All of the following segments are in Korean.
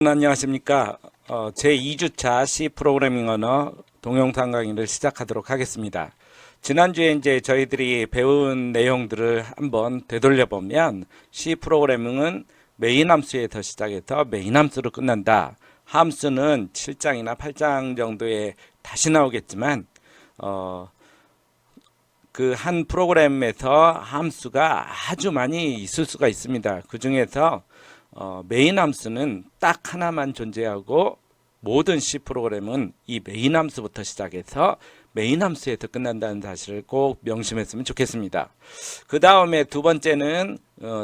안녕하십니까. 제2주차 C 프로그래밍 언어 동영상 강의를 시작하도록 하겠습니다. 지난주에 이제 저희들이 배운 내용들을 한번 되돌려 보면 C 프로그래밍은 메인 함수에서 시작해서 메인 함수로 끝난다. 함수는 7장이나 8장 정도에 다시 나오겠지만 그 한 프로그램에서 함수가 아주 많이 있을 수가 있습니다. 그 중에서 메인 함수는 딱 하나만 존재하고 모든 C 프로그램은 이 메인 함수부터 시작해서 메인 함수에서 끝난다는 사실을 꼭 명심했으면 좋겠습니다. 그 다음에 두 번째는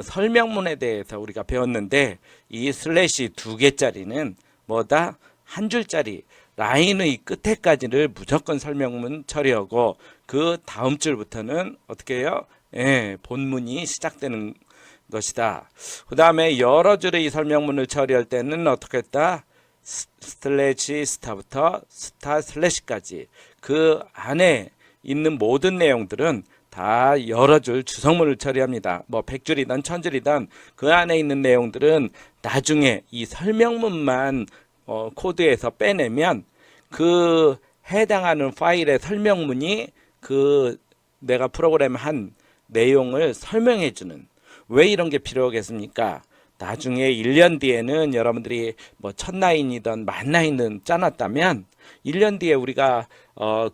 설명문에 대해서 우리가 배웠는데 이 슬래시 2개짜리는 뭐다? 한 줄짜리 라인의 끝에까지를 무조건 설명문 처리하고 그 다음 줄부터는 어떻게 해요? 본문이 시작되는 것이다. 그 다음에 여러 줄의 설명문을 처리할 때는 어떻게 했다? 슬래시 스타부터 스타 슬래시까지 그 안에 있는 모든 내용들은 다 여러 줄 주성문을 처리합니다. 뭐 100줄이든 1000줄이든 그 안에 있는 내용들은 나중에 이 설명문만 코드에서 빼내면 그 해당하는 파일의 설명문이 그 내가 프로그램 한 내용을 설명해 주는, 왜 이런 게 필요하겠습니까? 나중에 1년 뒤에는 여러분들이 뭐 1000라인이든 10,000라인은 짜놨다면 1년 뒤에 우리가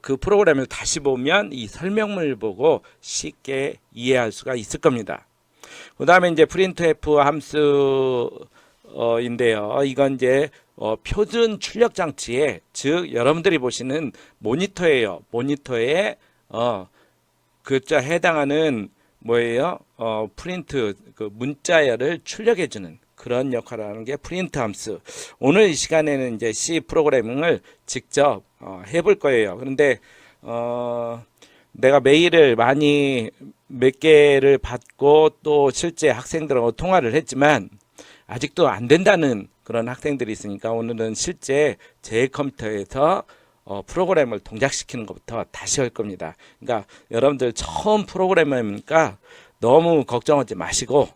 그 프로그램을 다시 보면 이 설명문을 보고 쉽게 이해할 수가 있을 겁니다. 그 다음에 이제 printf 함수인데요. 이건 이제 표준 출력 장치에, 즉 여러분들이 보시는 모니터예요. 모니터에 그자 해당하는 뭐예요? 프린트 그 문자열을 출력해주는 그런 역할을 하는 게 프린트 함수. 오늘 이 시간에는 이제 C 프로그래밍을 직접 해볼 거예요. 그런데 내가 메일을 많이 몇 개를 받고 또 실제 학생들하고 통화를 했지만 아직도 안 된다는 그런 학생들이 있으니까 오늘은 실제 제 컴퓨터에서 프로그램을 동작시키는 것부터 다시 할 겁니다. 그러니까 여러분들 처음 프로그래머니까 너무 걱정하지 마시고,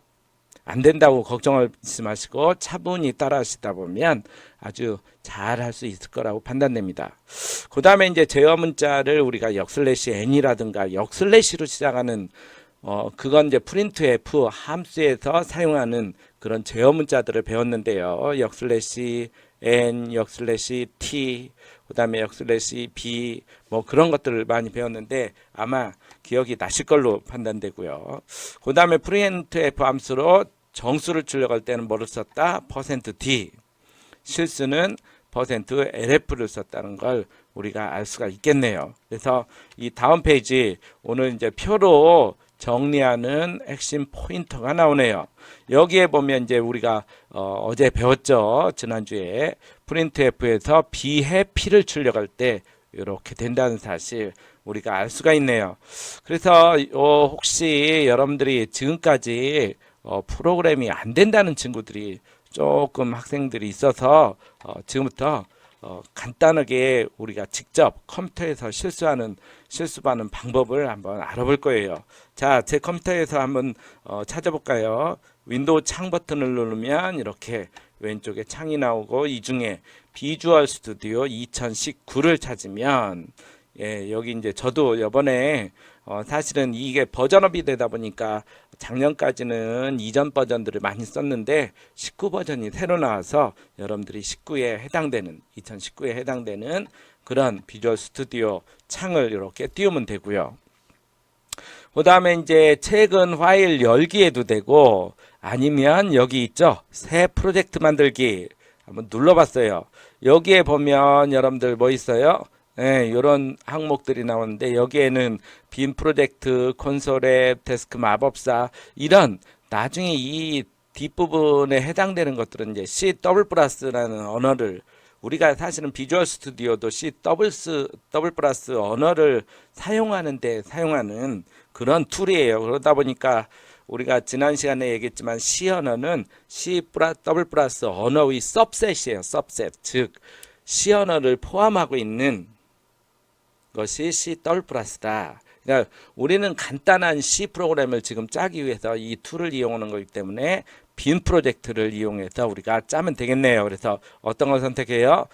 안 된다고 걱정하지 마시고 차분히 따라 하시다 보면 아주 잘 할 수 있을 거라고 판단됩니다. 그 다음에 이제 제어 문자를 우리가 역슬래시 n이라든가 역슬래시로 시작하는 그건 이제 printf 함수에서 사용하는 그런 제어 문자들을 배웠는데요. 역슬래시 n, 역슬래시 t, 그 다음에 역슬래시 b, 뭐 그런 것들을 많이 배웠는데 아마 기억이 나실 걸로 판단되고요. 그 다음에 printf 함수로 정수를 출력할 때는 뭐를 썼다? %d. 실수는 %lf를 썼다는 걸 우리가 알 수가 있겠네요. 그래서 이 다음 페이지 오늘 이제 표로 정리하는 핵심 포인터가 나오네요. 여기에 보면 이제 우리가 어제 배웠죠. 지난주에 printf에서 b해 p를 출력할 때 이렇게 된다는 사실 우리가 알 수가 있네요. 그래서 혹시 여러분들이 지금까지 프로그램이 안 된다는 친구들이 조금 학생들이 있어서 지금부터 간단하게 우리가 직접 컴퓨터에서 실습하는 방법을 한번 알아볼 거예요. 자, 제 컴퓨터에서 한번 찾아볼까요? 윈도우 창 버튼을 누르면 이렇게 왼쪽에 창이 나오고 이 중에 비주얼 스튜디오 2019를 찾으면 여기 이제 저도 이번에 사실은 이게 버전업이 되다 보니까 작년까지는 이전 버전들을 많이 썼는데 19 버전이 새로 나와서 여러분들이 2019에 해당되는 그런 비주얼 스튜디오 창을 이렇게 띄우면 되고요. 그 다음에 이제 최근 파일 열기에도 되고 아니면 여기 있죠. 새 프로젝트 만들기 한번 눌러봤어요. 여기에 보면 여러분들 뭐 있어요? 이런 항목들이 나오는데 여기에는 빔 프로젝트, 콘솔 앱, 데스크 마법사 이런 나중에 이 뒷부분에 해당되는 것들은 이제 C++라는 언어를 우리가 사실은 비주얼 스튜디오도 C++ 언어를 사용하는 그런 툴이에요. 그러다 보니까 우리가 지난 시간에 얘기했지만 C 언어는 C++ 언어의 서브셋이에요. 서브셋. 즉 C 언어를 포함하고 있는 것이 C++다. 그러니까 우리는 간단한 C 프로그램을 지금 짜기 위해서 이 툴을 이용하는 거기 때문에 빈 프로젝트를 이용해서 우리가 짜면 되겠네요. 그래서 어떤 걸 선택해요?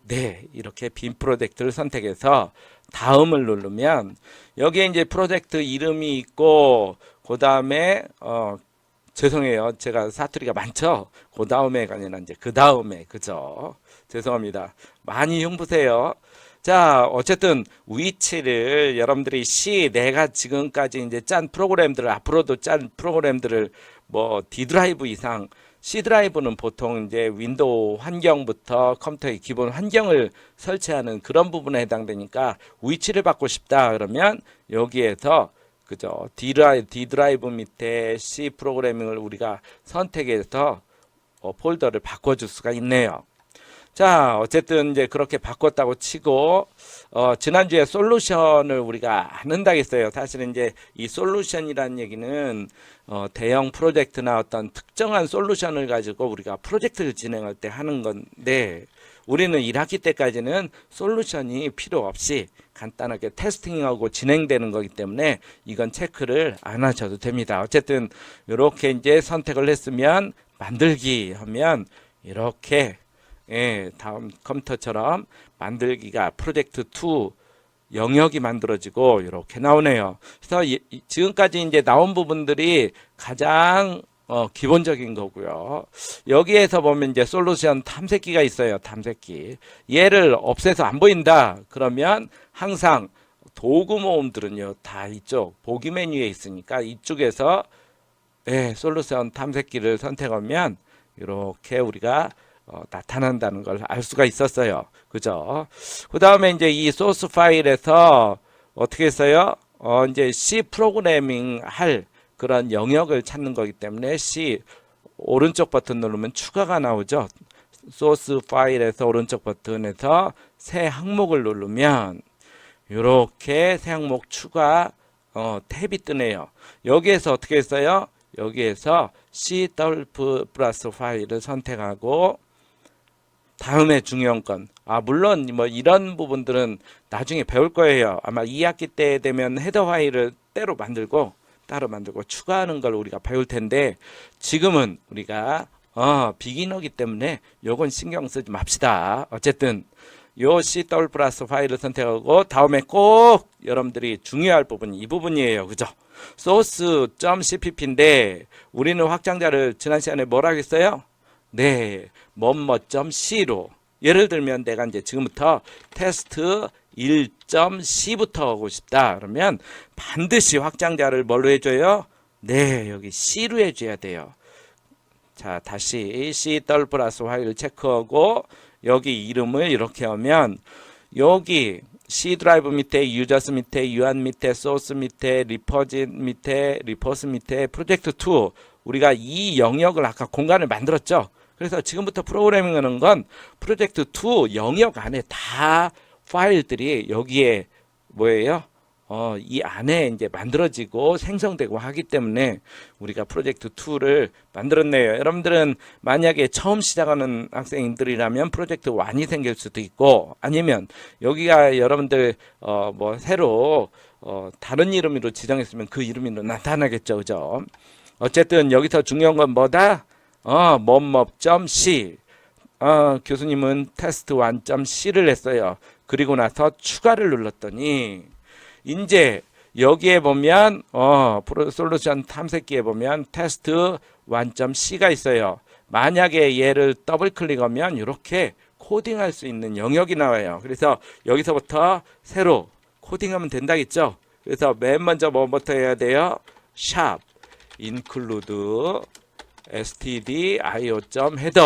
네, 이렇게 빈 프로젝트를 선택해서 다음을 누르면 여기에 이제 프로젝트 이름이 있고 그 다음에 죄송해요. 제가 사투리가 많죠. 그 다음에가 아니라 이제 그 다음에 그죠? 죄송합니다. 많이 흉보세요. 자, 어쨌든 위치를 여러분들이 내가 지금까지 이제 짠 프로그램들을 앞으로도 짠 프로그램들을 뭐 D 드라이브 이상 C 드라이브는 보통 이제 윈도우 환경부터 컴퓨터의 기본 환경을 설치하는 그런 부분에 해당되니까 위치를 받고 싶다 그러면 여기에서 그죠? D 드라이브 밑에 C 프로그래밍을 우리가 선택해서 폴더를 바꿔줄 수가 있네요. 자, 어쨌든 이제 그렇게 바꿨다고 치고 지난주에 솔루션을 우리가 안 한다고 했어요. 사실은 이제 이 솔루션이라는 얘기는 대형 프로젝트나 어떤 특정한 솔루션을 가지고 우리가 프로젝트를 진행할 때 하는 건데 우리는 1학기 때까지는 솔루션이 필요 없이 간단하게 테스팅하고 진행되는 거기 때문에 이건 체크를 안 하셔도 됩니다. 어쨌든 이렇게 이제 선택을 했으면 만들기 하면 이렇게 다음 컴퓨터처럼 만들기가 프로젝트 2 영역이 만들어지고 이렇게 나오네요. 그래서 지금까지 이제 나온 부분들이 가장 기본적인 거고요. 여기에서 보면 이제 솔루션 탐색기가 있어요. 탐색기. 얘를 없애서 안 보인다. 그러면 항상 도구 모음들은요. 다 이쪽 보기 메뉴에 있으니까 이쪽에서 솔루션 탐색기를 선택하면 이렇게 우리가 나타난다는 걸 알 수가 있었어요. 그죠? 그 다음에 이제 이 소스 파일에서 어떻게 했어요? 이제 C 프로그래밍 할 그런 영역을 찾는 거기 때문에 C 오른쪽 버튼 누르면 추가가 나오죠. 소스 파일에서 오른쪽 버튼에서 새 항목을 누르면 이렇게 새 항목 추가 탭이 뜨네요. 여기에서 어떻게 했어요? 여기에서 C 플러스 파일을 선택하고 다음에 중요한 건 물론 뭐 이런 부분들은 나중에 배울 거예요. 아마 2학기 때 되면 헤더 파일을 따로 만들고 추가하는 걸 우리가 배울 텐데 지금은 우리가 비기너기 때문에 요건 신경 쓰지 맙시다. 어쨌든 요 C 플러스 파일을 선택하고 다음에 꼭 여러분들이 중요할 부분이 이 부분이에요. 그죠? source.cpp인데 우리는 확장자를 지난 시간에 뭐라고 했어요? 네, 뭐뭐.c로 예를 들면 내가 이제 지금부터 테스트 1.c부터 하고 싶다. 그러면 반드시 확장자를 뭘로 해줘요? 네, 여기 C로 해줘야 돼요. 자, 다시 C 플러스 파일을 체크하고 여기 이름을 이렇게 하면 여기 C 드라이브 밑에 유저스 밑에 유한 밑에 소스 밑에 리퍼짓 밑에 리포스 밑에 프로젝트 2 우리가 이 영역을 아까 공간을 만들었죠. 그래서 지금부터 프로그래밍 하는 건 프로젝트 2 영역 안에 다 파일들이 여기에 뭐예요? 이 안에 이제 만들어지고 생성되고 하기 때문에 우리가 프로젝트 2를 만들었네요. 여러분들은 만약에 처음 시작하는 학생들이라면 프로젝트 1이 생길 수도 있고 아니면 여기가 여러분들 뭐 새로 다른 이름으로 지정했으면 그 이름으로 나타나겠죠. 그죠? 어쨌든 여기서 중요한 건 뭐다? 뭐뭐.c 교수님은 테스트 1.c를 했어요. 그리고 나서 추가를 눌렀더니 이제 여기에 보면 솔루션 탐색기에 보면 테스트 1.c가 있어요. 만약에 얘를 더블 클릭하면 이렇게 코딩할 수 있는 영역이 나와요. 그래서 여기서부터 새로 코딩하면 된다겠죠. 그래서 맨 먼저 뭐부터 해야 돼요? 샵 include stdio.header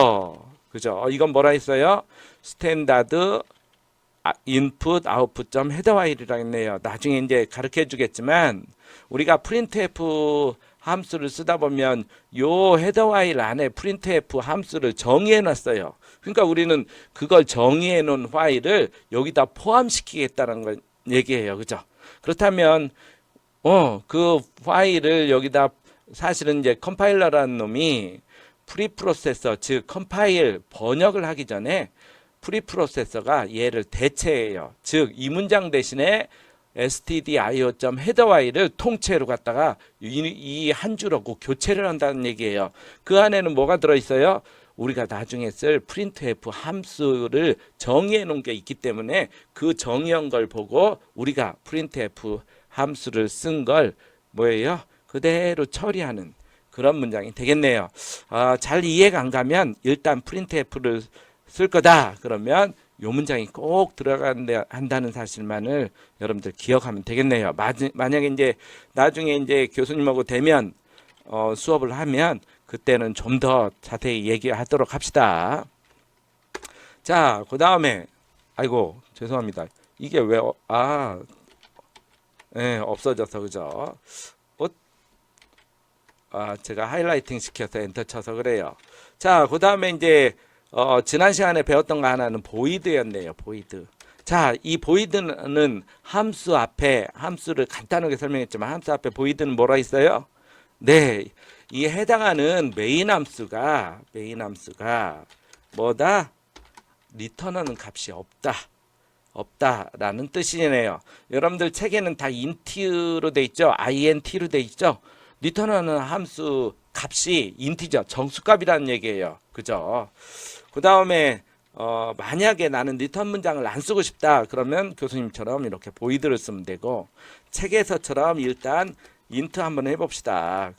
그죠? 이건 뭐라 했어요? 스탠다드 인풋 아웃풋 헤더 파일이라고 했네요. 나중에 이제 가르쳐 주겠지만 우리가 printf 함수를 쓰다 보면 요 헤더 파일 안에 printf 함수를 정의해 놨어요. 그러니까 우리는 그걸 정의해 놓은 파일을 여기다 포함시키겠다는 걸 얘기해요. 그죠? 그렇다면 그 파일을 여기다 사실은 이제 컴파일러라는 놈이 프리프로세서 즉 컴파일 번역을 하기 전에 프리프로세서가 얘를 대체해요. 즉 이 문장 대신에 stdio.headerfile을 통째로 갖다가 이 한 줄하고 교체를 한다는 얘기예요. 그 안에는 뭐가 들어있어요? 우리가 나중에 쓸 printf 함수를 정의해 놓은 게 있기 때문에 그 정의한 걸 보고 우리가 printf 함수를 쓴 걸 뭐예요? 그대로 처리하는 그런 문장이 되겠네요. 잘 이해가 안 가면 일단 printf를 쓸 거다. 그러면 요 문장이 꼭 들어간다 한다는 사실만을 여러분들 기억하면 되겠네요. 만약에 이제 나중에 이제 교수님하고 대면 수업을 하면 그때는 좀 더 자세히 얘기하도록 합시다. 자, 그 다음에 아이고 죄송합니다. 이게 왜 없어져서 그죠? 제가 하이라이팅 시켜서 엔터 쳐서 그래요. 자, 그 다음에 이제 지난 시간에 배웠던 거 하나는 보이드였네요. 보이드. 자, 이 보이드는 함수 앞에 함수를 간단하게 설명했지만 함수 앞에 보이드는 뭐라 있어요? 네, 이 해당하는 메인 함수가 뭐다? 리턴하는 값이 없다라는 뜻이네요. 여러분들 책에는 다 int로 돼 있죠. int로 돼 있죠. 리턴하는 함수 값이 인티저 정수값이라는 얘기예요. 그죠? 그 다음에 만약에 나는 리턴 문장을 안 쓰고 싶다 그러면 교수님처럼 이렇게 보이드를 쓰면 되고 책에서처럼 일단 int 한번 해봅시다.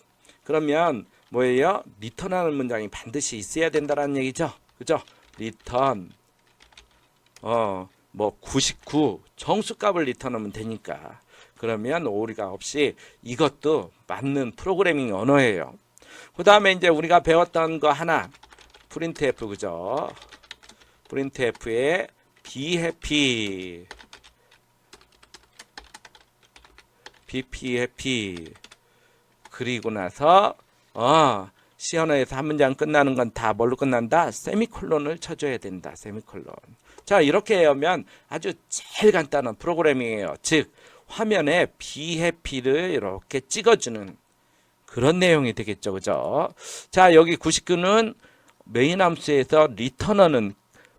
그러면 뭐예요? 리턴하는 문장이 반드시 있어야 된다는 얘기죠. 그죠? 리턴 99 정수값을 리턴하면 되니까 그러면 오류가 없이 이것도 맞는 프로그래밍 언어예요. 그 다음에 이제 우리가 배웠던 거 하나 printf 그죠? printf의 be happy 그리고 나서 시언어에서 한 문장 끝나는 건 다 뭘로 끝난다? 세미콜론을 쳐줘야 된다. 세미콜론. 자, 이렇게 하면 아주 제일 간단한 프로그래밍이에요. 즉 화면에 be happy를 이렇게 찍어주는 그런 내용이 되겠죠. 그죠? 자, 여기 99는 메인 함수에서 리턴하는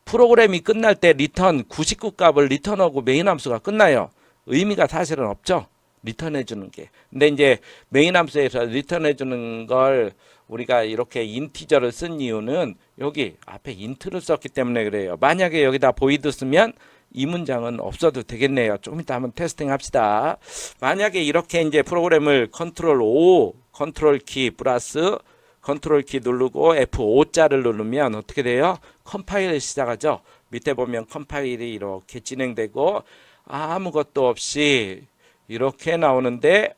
프로그램이 끝날 때 리턴 99 값을 리턴하고 메인 함수가 끝나요. 의미가 사실은 없죠. 리턴해 주는 게. 근데 이제 메인 함수에서 리턴해 주는 걸 우리가 이렇게 인티저를 쓴 이유는 여기 앞에 인트를 썼기 때문에 그래요. 만약에 여기다 보이드 쓰면 이 문장은 없어도 되겠네요. 좀 이따 한번 테스팅 합시다. 만약에 이렇게 이제 프로그램을 컨트롤 O, 컨트롤 키 플러스 컨트롤 키 누르고 F5자를 누르면 어떻게 돼요? 컴파일을 시작하죠. 밑에 보면 컴파일이 이렇게 진행되고 아무것도 없이 이렇게 나오는데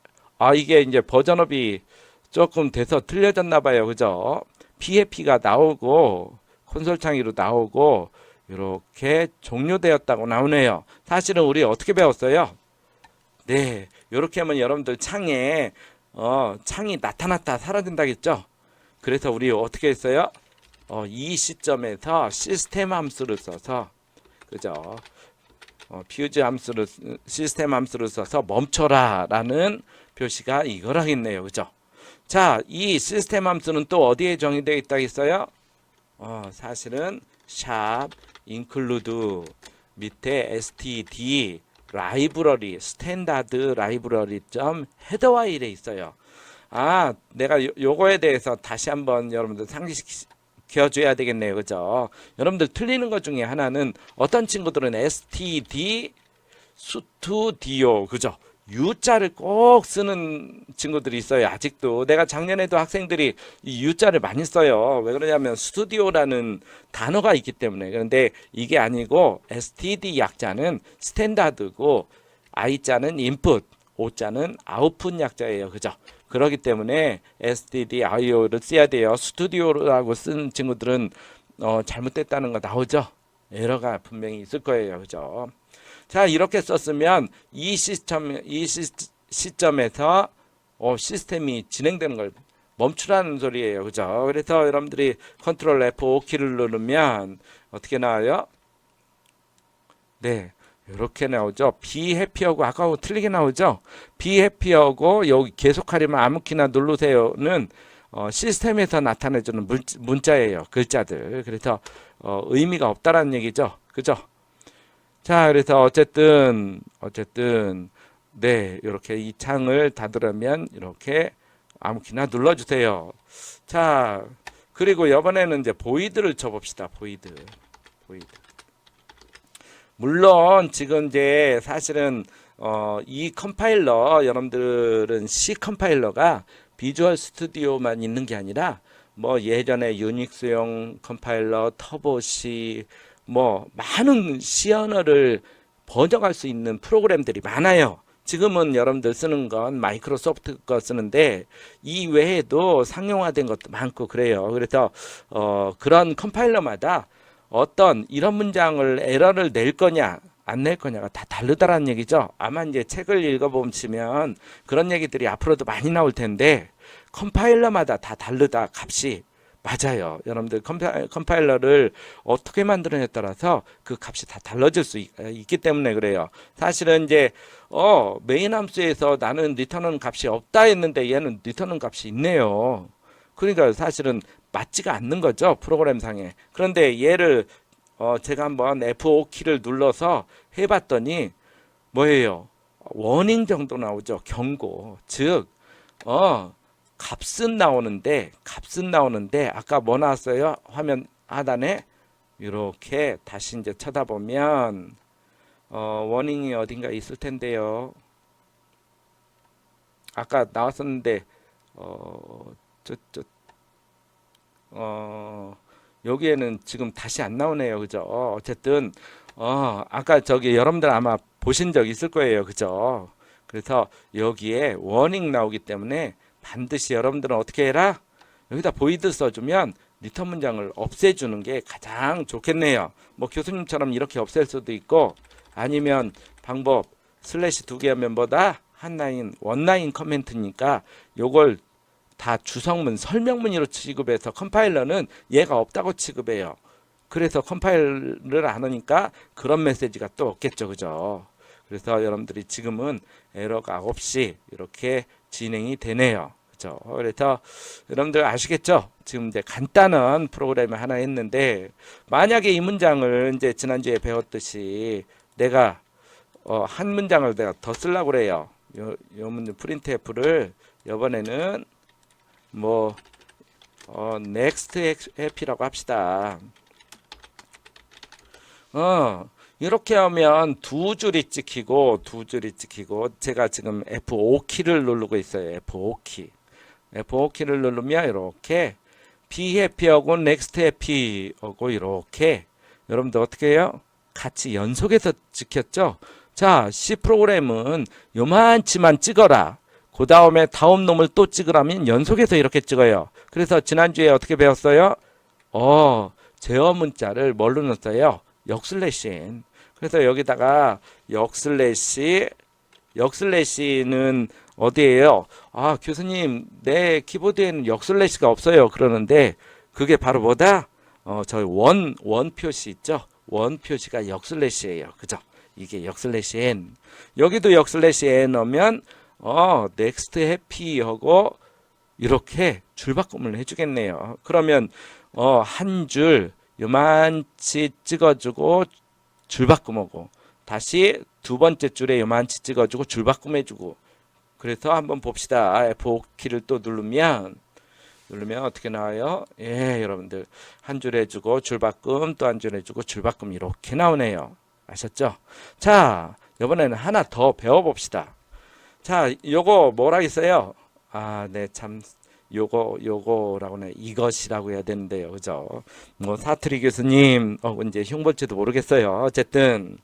이게 이제 버전업이 조금 돼서 틀려졌나 봐요. 그죠? PFP가 나오고 콘솔 창으로 나오고 이렇게 종료되었다고 나오네요. 사실은 우리 어떻게 배웠어요? 네, 이렇게 하면 여러분들 창에 창이 나타났다 사라진다겠죠? 그래서 우리 어떻게 했어요? 이 시점에서 시스템 함수를 써서 그죠? 퓨즈 함수를 시스템 함수를 써서 멈춰라 라는 표시가 이거라겠네요. 그죠? 자, 이 시스템 함수는 또 어디에 정의되어 있다 했어요? 사실은 샵 include 밑에 std 라이브러리 스탠다드 라이브러리 점 헤더 파일에 있어요. 내가 요거에 대해서 다시 한번 여러분들 상기시켜줘야 되겠네요. 그죠? 여러분들 틀리는 것 중에 하나는 어떤 친구들은 std studio 그죠? U자를 꼭 쓰는 친구들이 있어요. 아직도 내가 작년에도 학생들이 이 U자를 많이 써요. 왜 그러냐면 스튜디오라는 단어가 있기 때문에. 그런데 이게 아니고 STD 약자는 스탠다드고 I자는 인풋, O자는 아웃풋 약자예요. 그죠? 그렇기 때문에 STD IO를 써야 돼요. 스튜디오라고 쓴 친구들은 잘못됐다는 거 나오죠? 에러가 분명히 있을 거예요. 그죠? 자, 이렇게 썼으면 이 시점에서 시스템이 진행되는 걸 멈추라는 소리예요. 그죠? 그래서 여러분들이 컨트롤 F5키를 누르면 어떻게 나와요? 네, 이렇게 나오죠. be happy하고 아까하고 틀리게 나오죠. be happy하고 여기 계속하려면 아무 키나 누르세요는 시스템에서 나타내주는 문자예요. 글자들. 그래서 의미가 없다라는 얘기죠. 그죠? 자, 그래서 어쨌든 네, 이렇게 이 창을 닫으려면 이렇게 아무키나 눌러주세요. 자, 그리고 이번에는 이제 보이드를 쳐봅시다. 보이드. 물론 지금 이제 사실은 이 컴파일러 여러분들은 C 컴파일러가 비주얼 스튜디오만 있는 게 아니라 뭐 예전에 유닉스용 컴파일러, 터보 C 뭐 많은 C 언어를 번역할 수 있는 프로그램들이 많아요. 지금은 여러분들 쓰는 건 마이크로소프트 거 쓰는데 이 외에도 상용화된 것도 많고 그래요. 그래서 그런 컴파일러마다 어떤 이런 문장을 에러를 낼 거냐 안 낼 거냐가 다 다르다라는 얘기죠. 아마 이제 책을 읽어보시면 그런 얘기들이 앞으로도 많이 나올 텐데 컴파일러마다 다 다르다 값이 맞아요. 여러분들 컴파일러를 어떻게 만드느냐에 따라서 그 값이 다 달라질 수 있기 때문에 그래요. 사실은 이제 메인 함수에서 나는 리턴은 값이 없다 했는데 얘는 리턴은 값이 있네요. 그러니까 사실은 맞지가 않는 거죠. 프로그램상에. 그런데 얘를 제가 한번 F5 키를 눌러서 해봤더니 뭐예요? 워닝 정도 나오죠. 경고. 즉 값은 나오는데 아까 뭐 나왔어요? 화면 하단에 이렇게 다시 이제 쳐다보면 워닝이 어딘가 있을 텐데요. 아까 나왔었는데 여기에는 지금 다시 안 나오네요. 그죠? 어쨌든 아까 저기 여러분들 아마 보신 적 있을 거예요. 그죠? 그래서 여기에 워닝 나오기 때문에 반드시 여러분들은 어떻게 해라? 여기다 보이드 써주면 리턴 문장을 없애주는 게 가장 좋겠네요. 뭐 교수님처럼 이렇게 없앨 수도 있고 아니면 방법 슬래시 2개 하면 뭐다? 한 라인 원라인 커멘트니까 요걸 다 주성문 설명문으로 취급해서 컴파일러는 얘가 없다고 취급해요. 그래서 컴파일러를 안 하니까 그런 메시지가 또 없겠죠. 그죠? 그래서 여러분들이 지금은 에러가 없이 이렇게 진행이 되네요. 그죠? 그래서 여러분들 아시겠죠? 지금 이제 간단한 프로그램을 하나 했는데 만약에 이 문장을 이제 지난주에 배웠듯이 내가 한 문장을 내가 더 쓰려고 그래요. 요 문장 printf를 이번에는 뭐 next happy라고 합시다. 이렇게 하면 두 줄이 찍히고 제가 지금 F5 키를 누르고 있어요. F5 키를 누르면 이렇게 be happy하고 next happy하고 이렇게 여러분들 어떻게 해요? 같이 연속해서 찍혔죠? 자, C 프로그램은 요만치만 찍어라. 그 다음에 다음 놈을 또 찍으라면 연속해서 이렇게 찍어요. 그래서 지난주에 어떻게 배웠어요? 제어 문자를 뭘로 넣었어요? 역슬래시인. 그래서 여기다가 역슬래시는 어디에요? 교수님 내 키보드에는 역슬래시가 없어요. 그러는데 그게 바로 뭐다? 저희 원 표시 있죠? 원 표시가 역슬래시예요. 그죠? 이게 역슬래시 n. 여기도 역슬래시 n 넣으면 next happy 하고 이렇게 줄바꿈을 해주겠네요. 그러면 한 줄 요만치 찍어주고 줄바꿈하고 다시 두 번째 줄에 요만치 찍어주고 줄바꿈 해주고. 그래서 한번 봅시다. F5 키를 또 누르면 어떻게 나와요? 예, 여러분들 한 줄 해주고 줄바꿈 또 한 줄 해주고 줄바꿈 이렇게 나오네요. 아셨죠? 자, 이번에는 하나 더 배워봅시다. 자, 요거 뭐라 했어요? 네, 참 요거라고는 이것이라고 해야 되는데요. 그죠? 뭐 사투리 교수님 이제 흉볼지도 모르겠어요. 어쨌든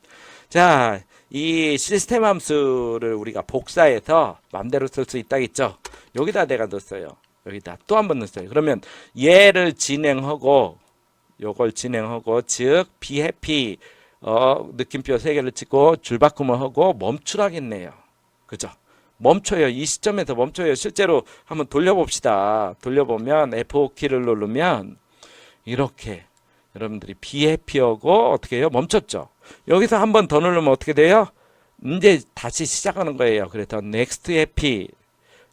자, 이 시스템 함수를 우리가 복사해서 맘대로 쓸 수 있다겠죠? 여기다 내가 넣었어요. 여기다 또 한 번 넣었어요. 그러면 얘를 진행하고 요걸 진행하고 즉 be happy 느낌표 3개를 찍고 줄바꿈을 하고 멈추라겠네요. 그죠? 멈춰요. 이 시점에서 멈춰요. 실제로 한번 돌려봅시다. 돌려보면 F5 키를 누르면 이렇게 여러분들이 be happy하고 어떻게 해요? 멈췄죠. 여기서 한 번 더 누르면 어떻게 돼요? 이제 다시 시작하는 거예요. 그래서 next happy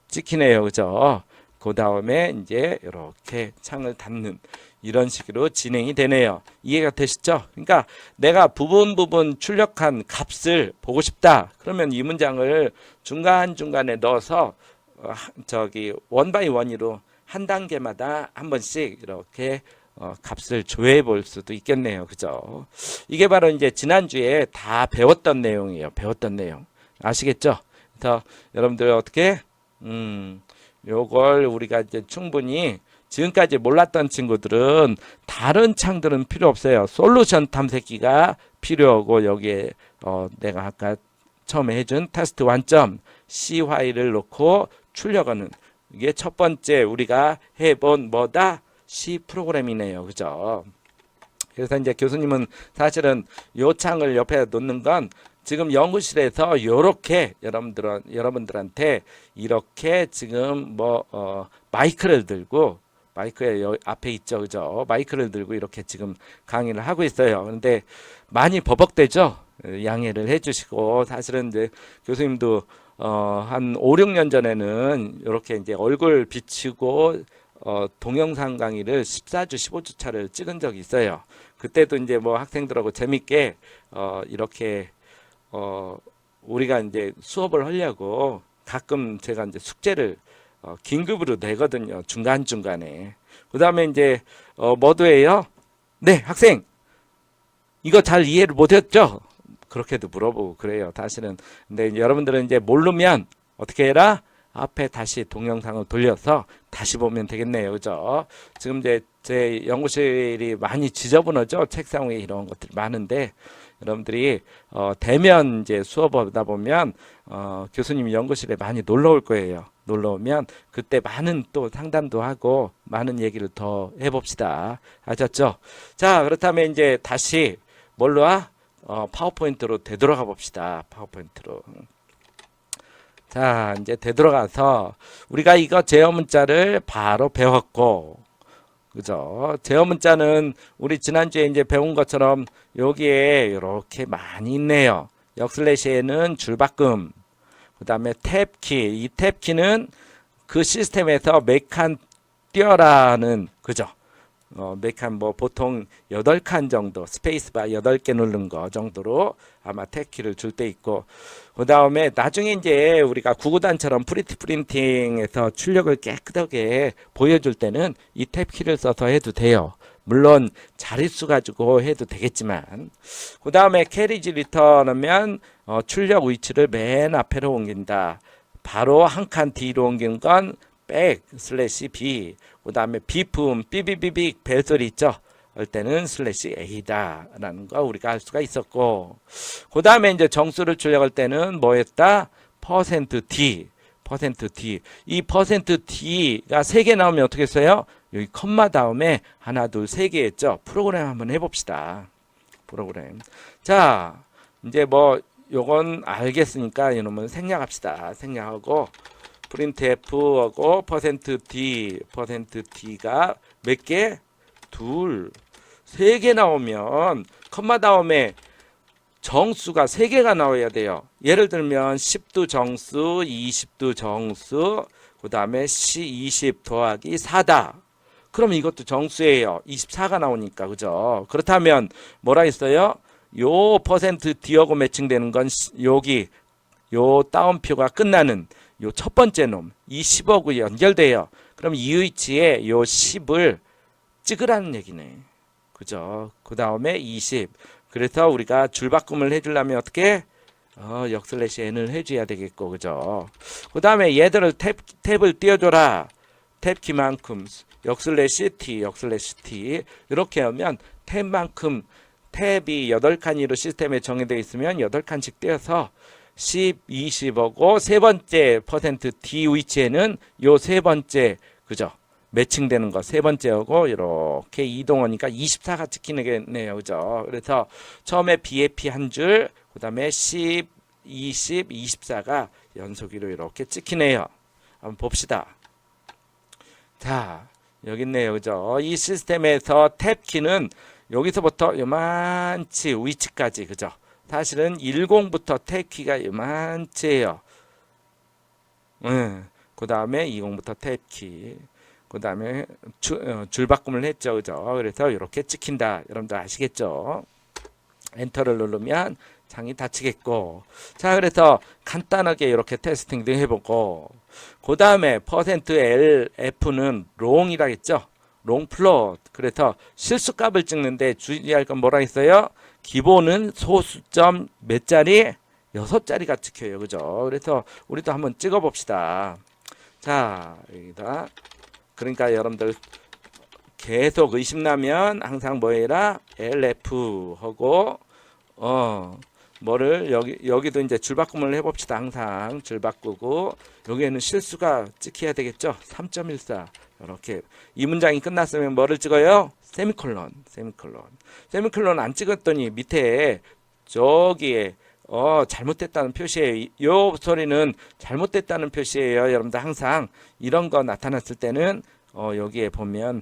찍히네요. 그죠? 그 다음에 이제 이렇게 창을 닫는 이런 식으로 진행이 되네요. 이해가 되시죠? 그러니까 내가 부분 출력한 값을 보고 싶다. 그러면 이 문장을 중간중간에 넣어서 저기 원바이 원으로 한 단계마다 한 번씩 이렇게 값을 조회해 볼 수도 있겠네요. 그죠? 이게 바로 이제 지난주에 다 배웠던 내용이에요. 배웠던 내용. 아시겠죠? 그래서 여러분들 어떻게 요걸 우리가 이제 충분히 지금까지 몰랐던 친구들은 다른 창들은 필요 없어요. 솔루션 탐색기가 필요하고 여기에 내가 아까 처음에 해준 테스트 완점 C 파일을 놓고 출력하는 이게 첫 번째 우리가 해본 뭐다? C 프로그램이네요. 그죠? 그래서 이제 교수님은 사실은 요 창을 옆에 놓는 건 지금 연구실에서 요렇게 여러분들한테 이렇게 지금 마이크를 들고 마이크에 앞에 있죠. 그죠? 마이크를 들고 이렇게 지금 강의를 하고 있어요. 그런데 많이 버벅대죠? 양해를 해 주시고 사실은 이제 교수님도 한 5, 6년 전에는 이렇게 이제 얼굴 비치고 동영상 강의를 14주, 15주 차를 찍은 적이 있어요. 그때도 이제 뭐 학생들하고 재밌게 이렇게 우리가 이제 수업을 하려고 가끔 제가 이제 숙제를 긴급으로 내거든요. 중간중간에. 그 다음에 이제 뭐도 해요? 네, 학생! 이거 잘 이해를 못했죠? 그렇게도 물어보고 그래요. 사실은. 근데 여러분들은 이제 모르면 어떻게 해라? 앞에 다시 동영상을 돌려서 다시 보면 되겠네요. 그죠? 지금 이제 제 연구실이 많이 지저분하죠? 책상 위에 이런 것들이 많은데 여러분들이 대면 이제 수업하다 보면 교수님이 연구실에 많이 놀러 올 거예요. 놀러 오면 그때 많은 또 상담도 하고 많은 얘기를 더 해봅시다. 아셨죠? 자, 그렇다면 이제 다시 뭘로 와? 파워포인트로 되돌아가 봅시다. 파워포인트로. 자, 이제 되돌아가서 우리가 이거 제어 문자를 바로 배웠고, 그죠? 제어 문자는 우리 지난주에 이제 배운 것처럼 여기에 이렇게 많이 있네요. 역슬래시에는 줄바꿈, 그 다음에 탭키. 이 탭키는 그 시스템에서 몇 칸 띄어라는, 그죠? 몇 칸, 뭐, 보통 8칸 정도, 스페이스바 8개 누른 거 정도로 아마 탭키를 줄 때 있고, 그 다음에 나중에 이제 우리가 구구단처럼 프린팅에서 출력을 깨끗하게 보여줄 때는 이 탭키를 써서 해도 돼요. 물론 자릿수 가지고 해도 되겠지만, 그 다음에 캐리지 리턴하면 출력 위치를 맨 앞으로 옮긴다. 바로 한 칸 뒤로 옮긴 건 백 슬래시 B, 그 다음에 비품 삐비비빅 벨소리 있죠? 할 때는 슬래시 A다 라는 거 우리가 알 수가 있었고, 그 다음에 이제 정수를 출력할 때는 뭐 했다? %D, %D. 이 %D가 3개 나오면 어떻게 써요? 여기 컴마 다음에 하나, 둘, 3개 했죠? 프로그램 한번 해봅시다. 프로그램. 자, 이제 뭐 요건 알겠으니까 이놈은 생략합시다. 생략하고 printf하고 %d, %d가 몇 개? 둘, 3개 나오면 컴마 다음에 정수가 3개가 나와야 돼요. 예를 들면 10도 정수, 20도 정수, 그 다음에 20 더하기 4다. 그럼 이것도 정수예요. 24가 나오니까, 그죠? 그렇다면 뭐라 했어요? 요 %D하고 매칭되는 건 여기 요 따옴표가 끝나는 요 첫 번째 놈, 이 10하고 연결돼요. 그럼 이 위치에 요 10을 찍으라는 얘기네. 그죠? 그 다음에 20. 그래서 우리가 줄바꿈을 해주려면 어떻게? 역슬래시 n을 해줘야 되겠고, 그죠? 그 다음에 얘들을 탭을 띄워줘라. 탭키만큼 역슬래시 t, 역슬래시 t. 이렇게 하면 탭만큼 탭이 8칸으로 시스템에 정해되어 있으면 8칸씩 띄어서 10, 20하고 세 번째 %D 위치에는 요 세 번째, 그죠? 매칭되는 거 세 번째하고 이렇게 이동하니까 24가 찍히겠네요. 그죠? 그래서 처음에 BAP 한 줄, 그 다음에 10, 20, 24가 연속으로 이렇게 찍히네요. 한번 봅시다. 자, 여기 있네요. 그죠? 이 시스템에서 탭키는 여기서부터 요만치 위치까지, 그죠? 사실은 10부터 탭키가 요만치예요. 그 다음에 20부터 탭키. 그 다음에 줄바꿈을 했죠. 그죠? 그래서 이렇게 찍힌다. 여러분들 아시겠죠? 엔터를 누르면 창이 닫히겠고. 자, 그래서 간단하게 이렇게 테스팅도 해보고, 그 다음에 %LF는 롱이라 했죠. 롱 플롯. 그래서 실수값을 찍는데 주의할 건 뭐라 했어요? 기본은 소수점 몇 자리? 6자리가 찍혀요. 그죠? 그래서 우리도 한번 찍어 봅시다. 자, 여기다. 그러니까 여러분들 계속 의심나면 항상 뭐 해라? LF 하고 뭐를 여기도 이제 줄바꿈을 해봅시다. 항상 줄 바꾸고 여기에는 실수가 찍혀야 되겠죠. 3.14 이렇게 이 문장이 끝났으면 뭐를 찍어요? 세미콜론. 세미콜론 안 찍었더니 밑에 저기에 잘못됐다는 표시예요. 요 소리는 잘못됐다는 표시예요. 여러분들 항상 이런 거 나타났을 때는 여기에 보면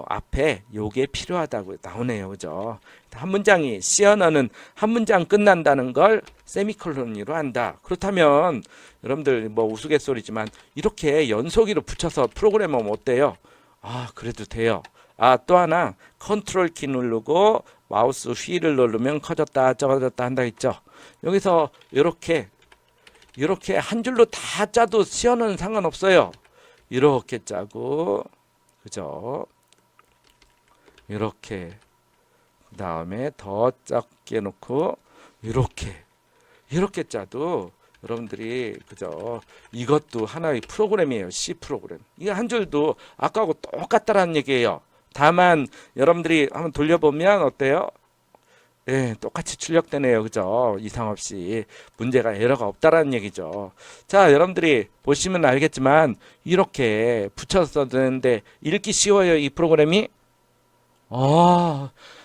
앞에 요게 필요하다고 나오네요. 그죠? 한 문장이 C 언어는 한 문장 끝난다는 걸 세미콜론으로 한다. 그렇다면 여러분들 뭐 우스갯소리지만 이렇게 연속으로 붙여서 프로그램하면 어때요? 아, 그래도 돼요. 아, 또 하나 컨트롤 키 누르고 마우스 휠을 누르면 커졌다 적어졌다 한다 했죠. 여기서 이렇게 한 줄로 다 짜도 C 언어는 상관없어요. 이렇게 짜고 그죠? 이렇게 그 다음에 더 작게 놓고 이렇게 짜도 여러분들이 그죠? 이것도 하나의 프로그램이에요. C 프로그램. 이거 한 줄도 아까하고 똑같다라는 얘기예요. 다만 여러분들이 한번 돌려보면 어때요? 예, 똑같이 출력되네요. 그죠? 이상 없이 문제가 에러가 없다라는 얘기죠. 자, 여러분들이 보시면 알겠지만 이렇게 붙여서 되는데 읽기 쉬워요. 이 프로그램이.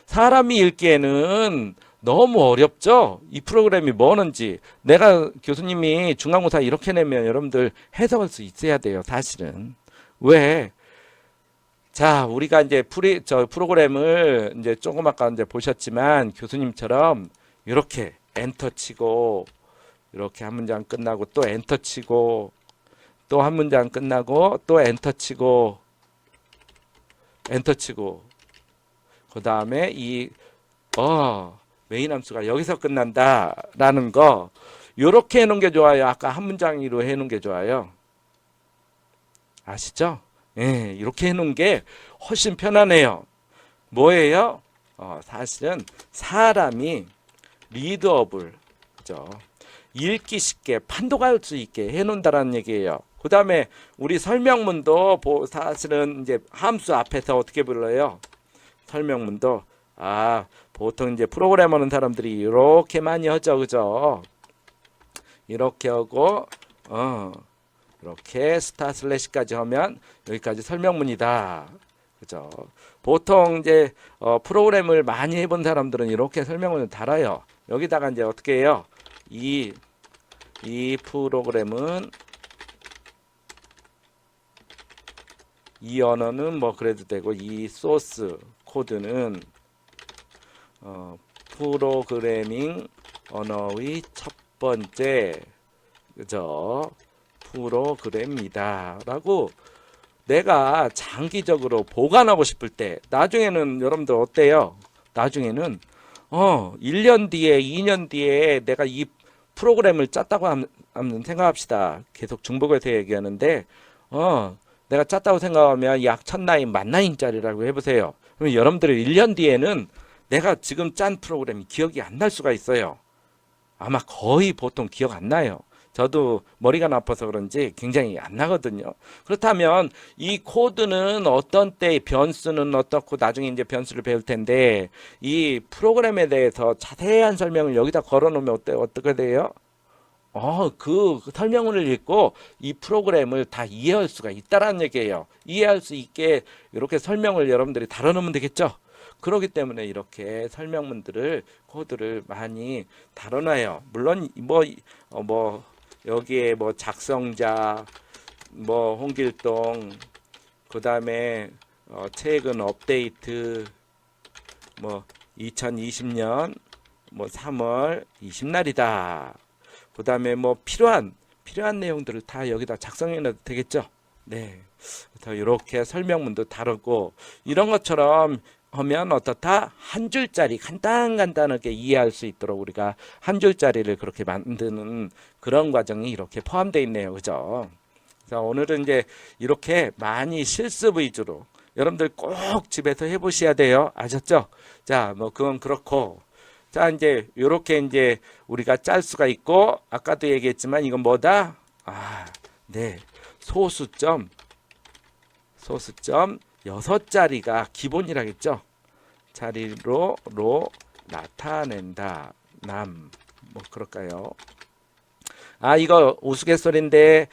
사람이 읽기에는 너무 어렵죠? 이 프로그램이 뭐는지. 내가 교수님이 중간고사 이렇게 내면 여러분들 해석할 수 있어야 돼요. 사실은. 왜? 자, 우리가 이제 프로그램을 이제 조금 아까 이제 보셨지만 교수님처럼 이렇게 엔터 치고 이렇게 한 문장 끝나고 또 엔터 치고 또 한 문장 끝나고 또 엔터 치고 그 다음에 메인 함수가 여기서 끝난다라는 거 이렇게 해놓은 게 좋아요. 아까 한 문장으로 해놓은 게 좋아요. 아시죠? 예, 이렇게 해놓은 게 훨씬 편하네요. 뭐예요? 사실은 사람이 리더블, 그죠? 읽기 쉽게 판독할 수 있게 해놓는다라는 얘기예요. 그 다음에 우리 설명문도 사실은 이제 함수 앞에서 어떻게 불러요? 설명문도 보통 이제 프로그램 하는 사람들이 이렇게 많이 하죠, 그죠? 이렇게 하고 이렇게 스타 슬래시까지 하면 여기까지 설명문이다, 그죠? 보통 이제 프로그램을 많이 해본 사람들은 이렇게 설명문을 달아요. 여기다가 이제 어떻게 해요? 이 프로그램은 이 언어는 뭐 그래도 되고 이 소스 코드는 프로그래밍 언어의 첫 번째 그죠? 프로그램이다 라고 내가 장기적으로 보관하고 싶을 때 나중에는 여러분들 어때요? 나중에는 1년 뒤에 2년 뒤에 내가 이 프로그램을 짰다고 하면 생각합시다. 계속 중복해서 얘기하는데 내가 짰다고 생각하면 약 1000라인 10,000라인짜리라고 해보세요. 그러면 여러분들이 1년 뒤에는 내가 지금 짠 프로그램이 기억이 안 날 수가 있어요. 아마 거의 보통 기억 안 나요. 저도 머리가 나빠서 그런지 굉장히 안 나거든요. 그렇다면 이 코드는 어떤 때 변수는 어떻고 나중에 이제 변수를 배울 텐데 이 프로그램에 대해서 자세한 설명을 여기다 걸어 놓으면 어떻게 돼요? 그 설명문을 읽고 이 프로그램을 다 이해할 수가 있다라는 얘기예요. 이해할 수 있게 이렇게 설명을 여러분들이 다뤄놓으면 되겠죠. 그렇기 때문에 이렇게 설명문들을 코드를 많이 다뤄놔요. 물론 뭐 여기에 뭐 작성자 뭐 홍길동 그 다음에 최근 업데이트 뭐 2020년 뭐 3월 20날이다. 그 다음에 뭐 필요한 내용들을 다 여기다 작성해 놔도 되겠죠. 네. 더 이렇게 설명문도 다르고 이런 것처럼 하면 어떻다? 한 줄짜리 간단하게 이해할 수 있도록 우리가 한 줄짜리를 그렇게 만드는 그런 과정이 이렇게 포함되어 있네요. 그죠? 자, 오늘은 이제 이렇게 많이 실습 위주로 여러분들 꼭 집에서 해보셔야 돼요. 아셨죠? 자, 뭐 그건 그렇고 자, 이제 이렇게 이제 우리가 짤 수가 있고 아까도 얘기했지만 이건 뭐다? 아, 네. 소수점 6자리가 기본이라겠죠. 자리로 나타낸다. 뭐 그럴까요? 아, 이거 우스갯소리인데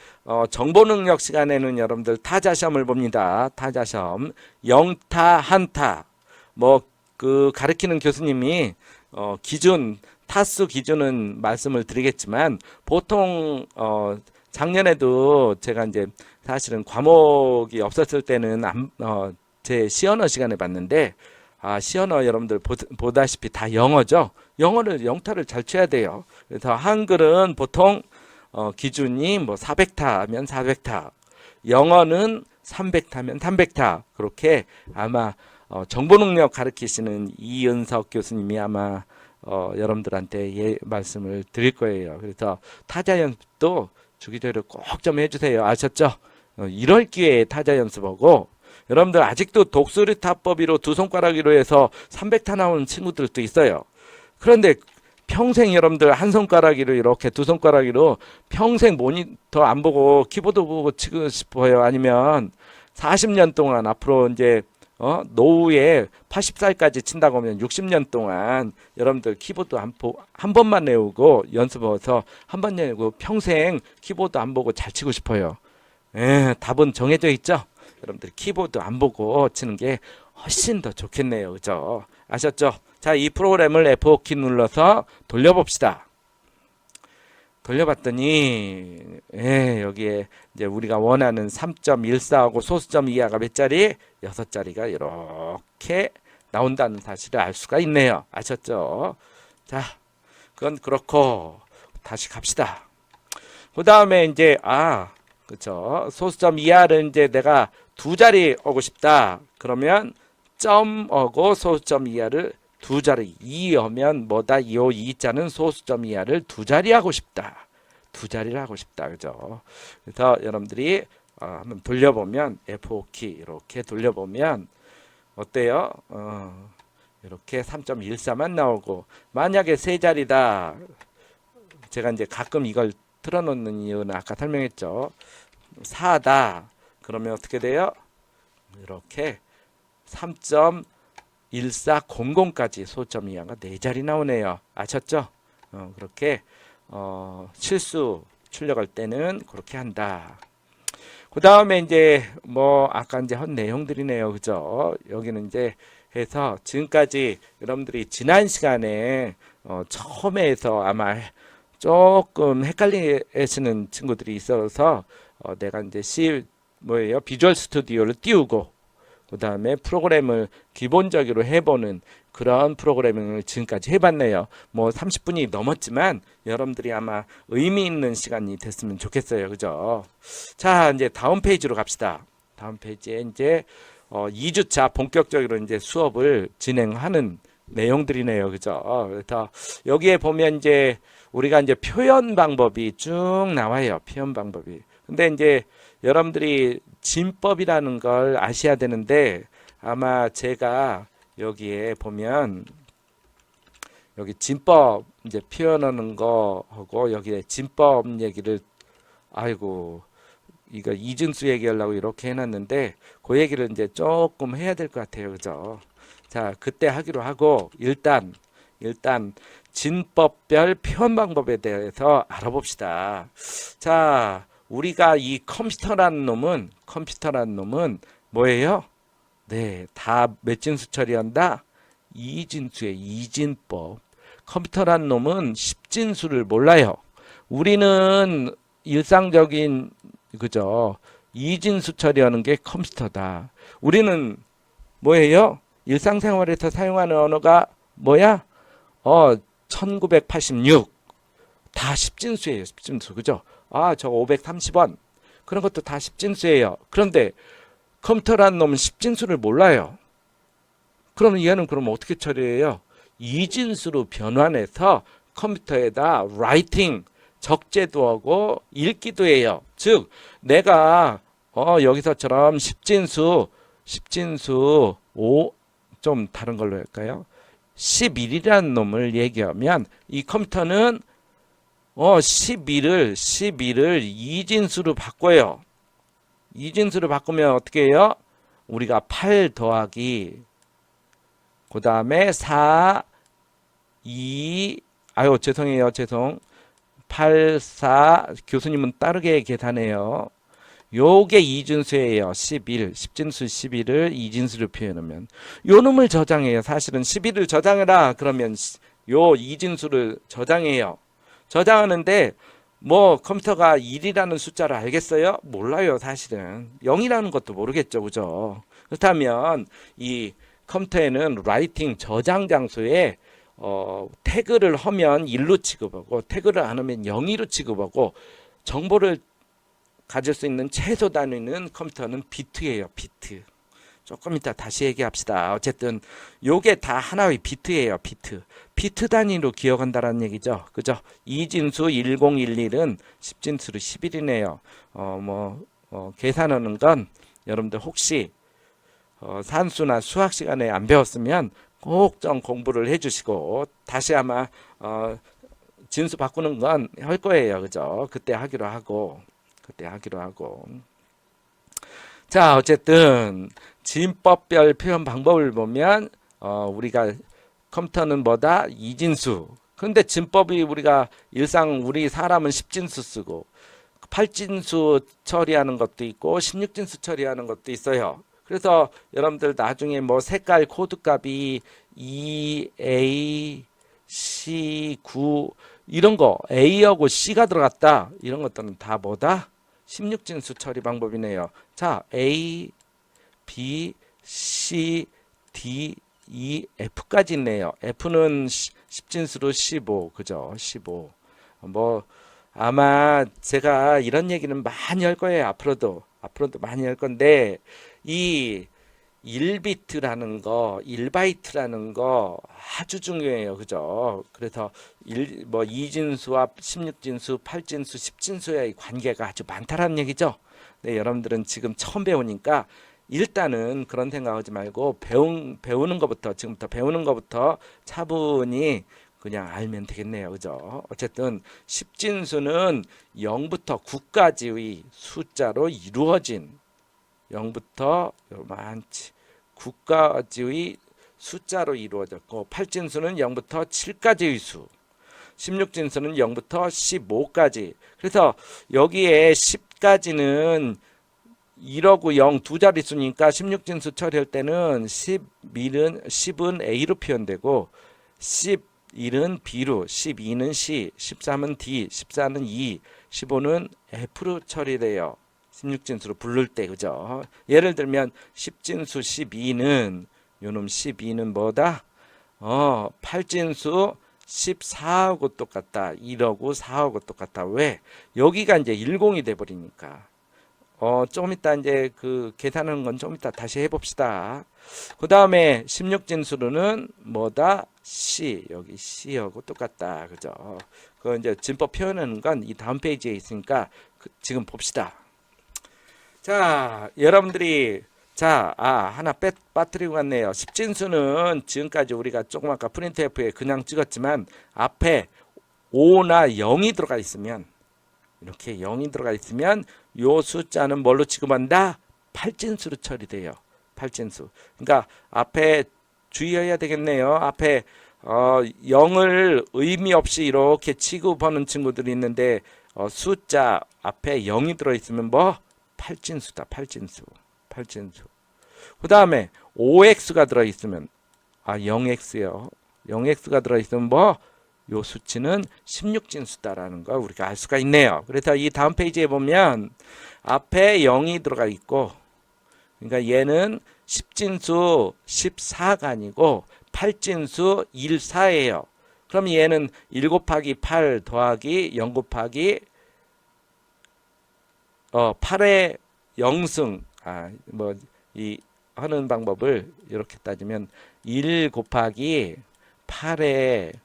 정보 능력 시간에는 여러분들 타자 시험을 봅니다. 타자 시험. 영타, 한타. 뭐 그 가르치는 교수님이 기준 타수 기준은 말씀을 드리겠지만 보통 작년에도 제가 이제 사실은 과목이 없었을 때는 제 시언어 시간에 봤는데 시언어 여러분들 보다시피 다 영어죠. 영어를 영타를 잘 쳐야 돼요. 그래서 한글은 보통 기준이 뭐 400타면 400타, 영어는 300타면 300타 그렇게 아마 정보 능력 가르치시는 이은석 교수님이 아마 여러분들한테 말씀을 드릴 거예요. 그래서 타자 연습도 주기적으로 꼭 좀 해주세요. 아셨죠? 이럴 기회에 타자 연습하고 여러분들 아직도 독수리 타법으로 두 손가락으로 해서 300타 나오는 친구들도 있어요. 그런데 평생 여러분들 한 손가락으로 이렇게 두 손가락으로 평생 모니터 안 보고 키보드 보고 치고 싶어요? 아니면 40년 동안 앞으로 이제 노후에 80살까지 친다고 하면 60년 동안 여러분들 키보드 한 번만 외우고 연습해서 한 번 외우고 평생 키보드 안 보고 잘 치고 싶어요. 답은 정해져 있죠? 여러분들 키보드 안 보고 치는 게 훨씬 더 좋겠네요. 그죠? 아셨죠? 자, 이 프로그램을 F5키 눌러서 돌려봅시다. 돌려봤더니 여기에 이제 우리가 원하는 3.14하고 소수점 이하가 몇 자리? 6자리가 이렇게 나온다는 사실을 알 수가 있네요. 아셨죠? 자, 그건 그렇고 다시 갑시다. 그 다음에 이제 그쵸? 소수점 이하를 이제 내가 두 자리 오고 싶다. 그러면 점하고 소수점 이하를 두 자리 2하면 뭐다? 이 2자는 소수점 이하를 두 자리 하고 싶다. 두 자리를 하고 싶다. 그죠? 그래서 여러분들이 한번 돌려보면 F5키 이렇게 돌려보면 어때요? 이렇게 3.14만 나오고 만약에 세 자리다. 제가 이제 가끔 이걸 틀어놓는 이유는 아까 설명했죠. 4다. 그러면 어떻게 돼요? 이렇게 3.1400까지 소점 이하가 4자리 나오네요. 아셨죠? 그렇게 실수 출력할 때는 그렇게 한다. 그 다음에 이제 뭐 아까 이제 한 내용들이네요. 그죠? 여기는 이제 해서 지금까지 여러분들이 지난 시간에 처음에 해서 아마 조금 헷갈리시는 친구들이 있어서 내가 이제 비주얼 스튜디오를 띄우고 그 다음에 프로그램을 기본적으로 해보는 그런 프로그래밍을 지금까지 해봤네요. 뭐 30분이 넘었지만 여러분들이 아마 의미 있는 시간이 됐으면 좋겠어요. 그죠? 자, 이제 다음 페이지로 갑시다. 다음 페이지에 이제 2주차 본격적으로 이제 수업을 진행하는 내용들이네요. 그죠? 그래서 여기에 보면 이제 우리가 이제 표현 방법이 쭉 나와요. 표현 방법이. 근데 이제 여러분들이 진법이라는 걸 아셔야 되는데 아마 제가 여기에 보면 여기 진법 이제 표현하는 거 하고 여기에 진법 얘기를 이거 이진수 얘기하려고 이렇게 해놨는데 그 얘기를 이제 조금 해야 될 것 같아요. 그죠? 자, 그때 하기로 하고 일단 진법별 표현 방법에 대해서 알아봅시다. 자, 우리가 이 컴퓨터라는 놈은 뭐예요? 네, 다 몇 진수 처리한다? 이진수의 이진법. 컴퓨터라는 놈은 10진수를 몰라요. 우리는 일상적인 그죠? 이진수 처리하는 게 컴퓨터다. 우리는 뭐예요? 일상생활에서 사용하는 언어가 뭐야? 1986. 다 10진수예요. 10진수. 그죠? 저거 530원. 그런 것도 다 십진수예요. 그런데 컴퓨터라는 놈은 십진수를 몰라요. 그러면 얘는 그럼 어떻게 처리해요? 이진수로 변환해서 컴퓨터에다 라이팅 적재도 하고 읽기도 해요. 즉 내가 여기서처럼 십진수 5 좀 다른 걸로 할까요? 11이라는 놈을 얘기하면 이 컴퓨터는 11을 이진수로 바꿔요. 이진수로 바꾸면 어떻게 해요? 우리가 8 더하기 그 다음에 4 2 아유 죄송해요. 8 4 교수님은 따르게 계산해요. 요게 이진수예요. 10진수 11을 이진수로 표현하면 요 놈을 저장해요. 사실은 11을 저장해라 그러면 요 이진수를 저장해요. 저장하는데 뭐 컴퓨터가 1이라는 숫자를 알겠어요? 몰라요. 사실은 0이라는 것도 모르겠죠. 그죠? 그렇다면 이 컴퓨터에는 라이팅 저장 장소에 태그를 하면 1로 취급하고 태그를 안 하면 0으로 취급하고 정보를 가질 수 있는 최소 단위는 컴퓨터는 비트예요. 비트. 조금 이따 다시 얘기합시다. 어쨌든 요게 다 하나의 비트예요. 비트 단위로 기억한다라는 얘기죠. 그죠? 이진수 1011은 십진수로 11이네요. 계산하는 건 여러분들 혹시 산수나 수학 시간에 안 배웠으면 꼭 좀 공부를 해주시고 다시 아마 진수 바꾸는 건 할 거예요. 그죠? 그때 하기로 하고. 자, 어쨌든 진법별 표현 방법을 보면 우리가 컴퓨터는 뭐다? 이진수. 그런데 진법이 우리가 일상 우리 사람은 십진수 쓰고 8진수 처리하는 것도 있고 16진수 처리하는 것도 있어요. 그래서 여러분들 나중에 뭐 색깔 코드 값이 E, A, C, 9 이런 거 A하고 C가 들어갔다. 이런 것들은 다 뭐다? 16진수 처리 방법이네요. 자, A, B, C, D, E, F까지 있네요. F는 10진수로 15, 그죠? 15. 뭐 아마 제가 이런 얘기는 많이 할 거예요. 앞으로도 많이 할 건데 이 1비트라는 거, 1바이트라는 거 아주 중요해요. 그죠? 그래서 2진수와 16진수, 8진수, 10진수의 관계가 아주 많다라는 얘기죠. 네, 여러분들은 지금 처음 배우니까 일단은 그런 생각하지 말고 배우는 것부터 지금부터 배우는 것부터 차분히 그냥 알면 되겠네요. 그죠? 어쨌든 10진수는 0부터 9까지의 숫자로 이루어진 0부터 요만치 9까지의 숫자로 이루어졌고 8진수는 0부터 7까지의 수 16진수는 0부터 15까지 그래서 여기에 10까지는 1하고 0 두 자릿수니까 16진수 처리할 때는 10은 A로 표현되고 11은 B로 12는 C 13은 D 14는 E 15는 F로 처리돼요. 16진수로 부를 때 그죠? 예를 들면 10진수 12는 요놈 12는 뭐다? 8진수 14하고 똑같다. 1하고 4하고 똑같다. 왜? 여기가 이제 10이 돼 버리니까. 조금 이따 이제 그 계산하는 건 좀 이따 다시 해 봅시다. 그다음에 16진수로는 뭐다? C. 여기 C하고 똑같다. 그죠? 그 이제 진법 표현하는 건 이 다음 페이지에 있으니까 지금 봅시다. 자, 여러분들이 하나 빠뜨리고 갔네요. 10진수는 지금까지 우리가 조금 아까 프린트F에 그냥 찍었지만 앞에 5나 0이 들어가 있으면 이렇게 0이 들어가 있으면 요 숫자는 뭘로 취급한다? 8진수로 처리돼요. 8진수. 그러니까 앞에 주의해야 되겠네요. 앞에 0을 의미 없이 이렇게 취급하는 친구들이 있는데 숫자 앞에 0이 들어있으면 뭐? 8진수다. 8진수. 그 다음에 5x가 들어있으면 0x요. 0x가 들어있으면 뭐? 요 수치는 16진수다라는 거 우리가 알 수가 있네요. 그래서 이 다음 페이지에 보면 앞에 0이 들어가 있고 그러니까 얘는 10진수 14가 아니고 8진수 14예요. 그럼 얘는 1 곱하기 8 더하기 0 곱하기 8의 영승, 뭐 이 하는 방법을 이렇게 따지면 1 곱하기 8의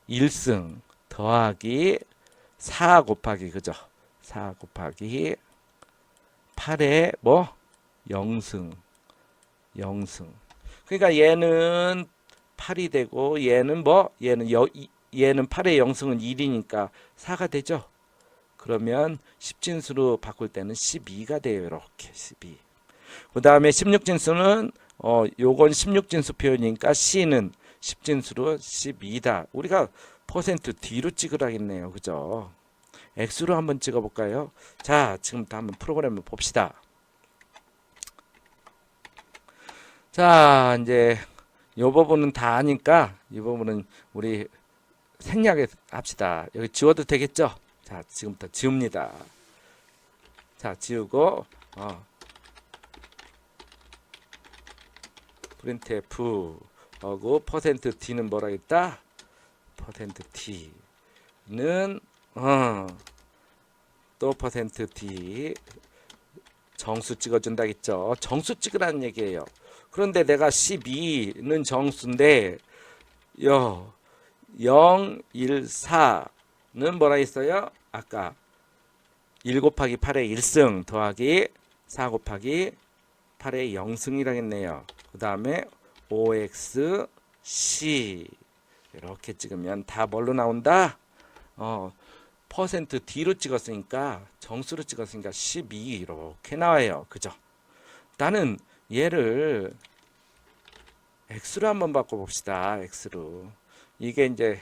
1승 더하기 4 곱하기, 그죠? 4 곱하기 8의 뭐 0승. 그러니까 얘는 8이 되고 얘는 뭐 얘는 8의 0승은 1이니까 4가 되죠. 그러면 10진수로 바꿀 때는 12가 돼요. 이렇게 12. 그 다음에 16진수는 요건 16진수 표현이니까 C는 10진수로 12다. 우리가 퍼센트 D로 찍으라겠네요. 그죠? X로 한번 찍어 볼까요? 자, 지금부터 한번 프로그램을 봅시다. 자, 이제 요 부분은 다 아니까 이 부분은 우리 생략해 합시다. 여기 지워도 되겠죠? 자, 지금부터 지웁니다. 자, 지우고 프린트 F 하고 퍼센트 D는 뭐라겠다? 퍼센트 D는 또 퍼센트 D 정수 찍어준다겠죠. 정수 찍으라는 얘기예요. 그런데 내가 12는 정수인데 0, 1, 4는 뭐라 했어요? 아까 1 곱하기 8의 1승 더하기 4 곱하기 8의 0승이라 했네요. 그 다음에 OX, C 이렇게 찍으면 다 뭘로 나온다? 퍼센트 D로 찍었으니까 정수로 찍었으니까 12 이렇게 나와요. 그죠? 나는 얘를 X로 한번 바꿔봅시다. X로. 이게 이제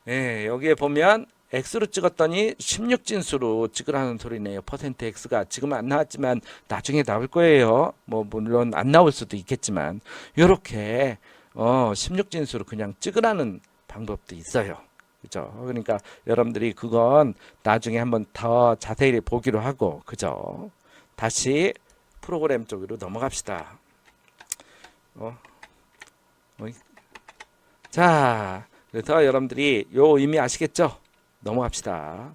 여기에 보면 X로 찍었더니 16진수로 찍으라는 소리네요. 퍼센트 X가 지금 안 나왔지만 나중에 나올 거예요. 뭐 물론 안 나올 수도 있겠지만 이렇게 16진수로 그냥 찍으라는 방법도 있어요. 그죠? 그러니까 여러분들이 그건 나중에 한번 더 자세히 보기로 하고, 그죠? 다시 프로그램 쪽으로 넘어갑시다. 자, 그래서 여러분들이 요 의미 아시겠죠? 넘어갑시다.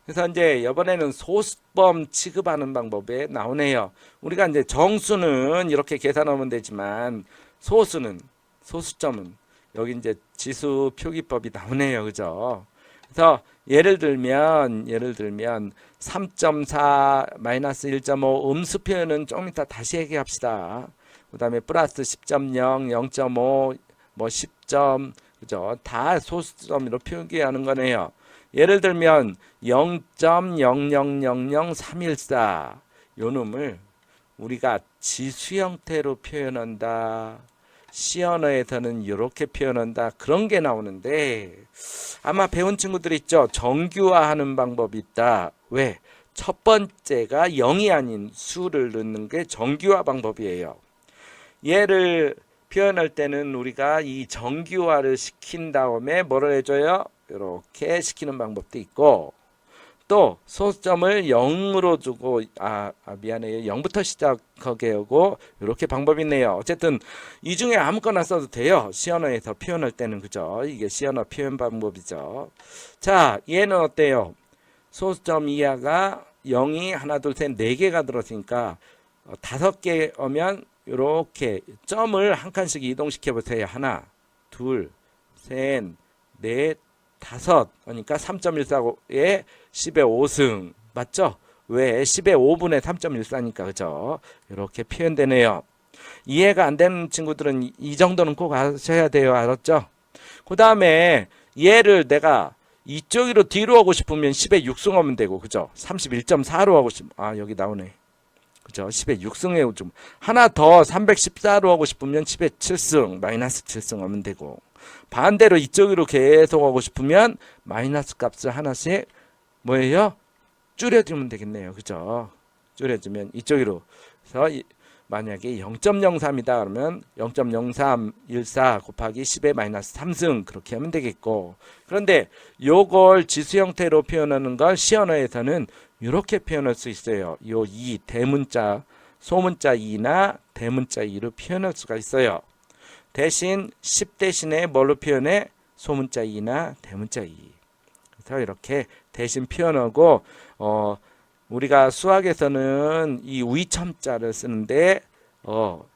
그래서 이제 이번에는 소수점 취급하는 방법에 나오네요. 우리가 이제 정수는 이렇게 계산하면 되지만 소수점은 여기 이제 지수 표기법이 나오네요. 그죠? 그래서 예를 들면 3.4 마이너스 1.5 음수 표현은 좀 이따 다시 얘기합시다. 그 다음에 플러스 10.0 0.5 뭐 10점, 그죠? 다 소수점으로 표기하는 거네요. 예를 들면 0.0000314 요 놈을 우리가 지수 형태로 표현한다. C 언어에서는 이렇게 표현한다. 그런 게 나오는데 아마 배운 친구들 있죠? 정규화하는 방법이 있다. 왜? 첫 번째가 0이 아닌 수를 넣는 게 정규화 방법이에요. 얘를 표현할 때는 우리가 이 정규화를 시킨 다음에 뭐를 해줘요? 이렇게 시키는 방법도 있고, 또 소수점을 0으로 주고 미안해요. 0부터 시작하게 하고 이렇게 방법이 있네요. 어쨌든 이 중에 아무거나 써도 돼요. C 언어에서 표현할 때는. 그죠? 이게 C 언어 표현 방법이죠. 자, 얘는 어때요? 소수점 이하가 0이 하나 둘 셋 4개가 들었으니까 5개 오면 이렇게 점을 한 칸씩 이동시켜 보세요. 하나, 둘, 셋, 넷, 5. 그러니까 3.14에 10의 5승. 맞죠? 왜? 10의 5분의 3.14니까. 그죠? 이렇게 표현되네요. 이해가 안 되는 친구들은 이 정도는 꼭 아셔야 돼요. 알았죠? 그 다음에 얘를 내가 이쪽으로 뒤로 하고 싶으면 10의 6승 하면 되고. 그죠? 31.4로 하고 싶으면 여기 나오네. 그죠? 10의 6승에 좀 하나 더 314로 하고 싶으면 10의 7승 마이너스 7승 하면 되고, 반대로 이쪽으로 계속 하고 싶으면 마이너스 값을 하나씩 뭐예요? 줄여주면 되겠네요. 그죠? 줄여주면 이쪽으로. 그래서 만약에 0.03이다 그러면 0.0314 곱하기 10의 마이너스 3승 그렇게 하면 되겠고, 그런데 요걸 지수 형태로 표현하는 걸 C 언어에서는 이렇게 표현할 수 있어요. 요 2 대문자 소문자 2나 대문자 2로 표현할 수가 있어요. 대신 10 대신에 뭘로 표현해? 소문자 2나 대문자 2. 그래서 이렇게 대신 표현하고 우리가 수학에서는 이 위첨자를 쓰는데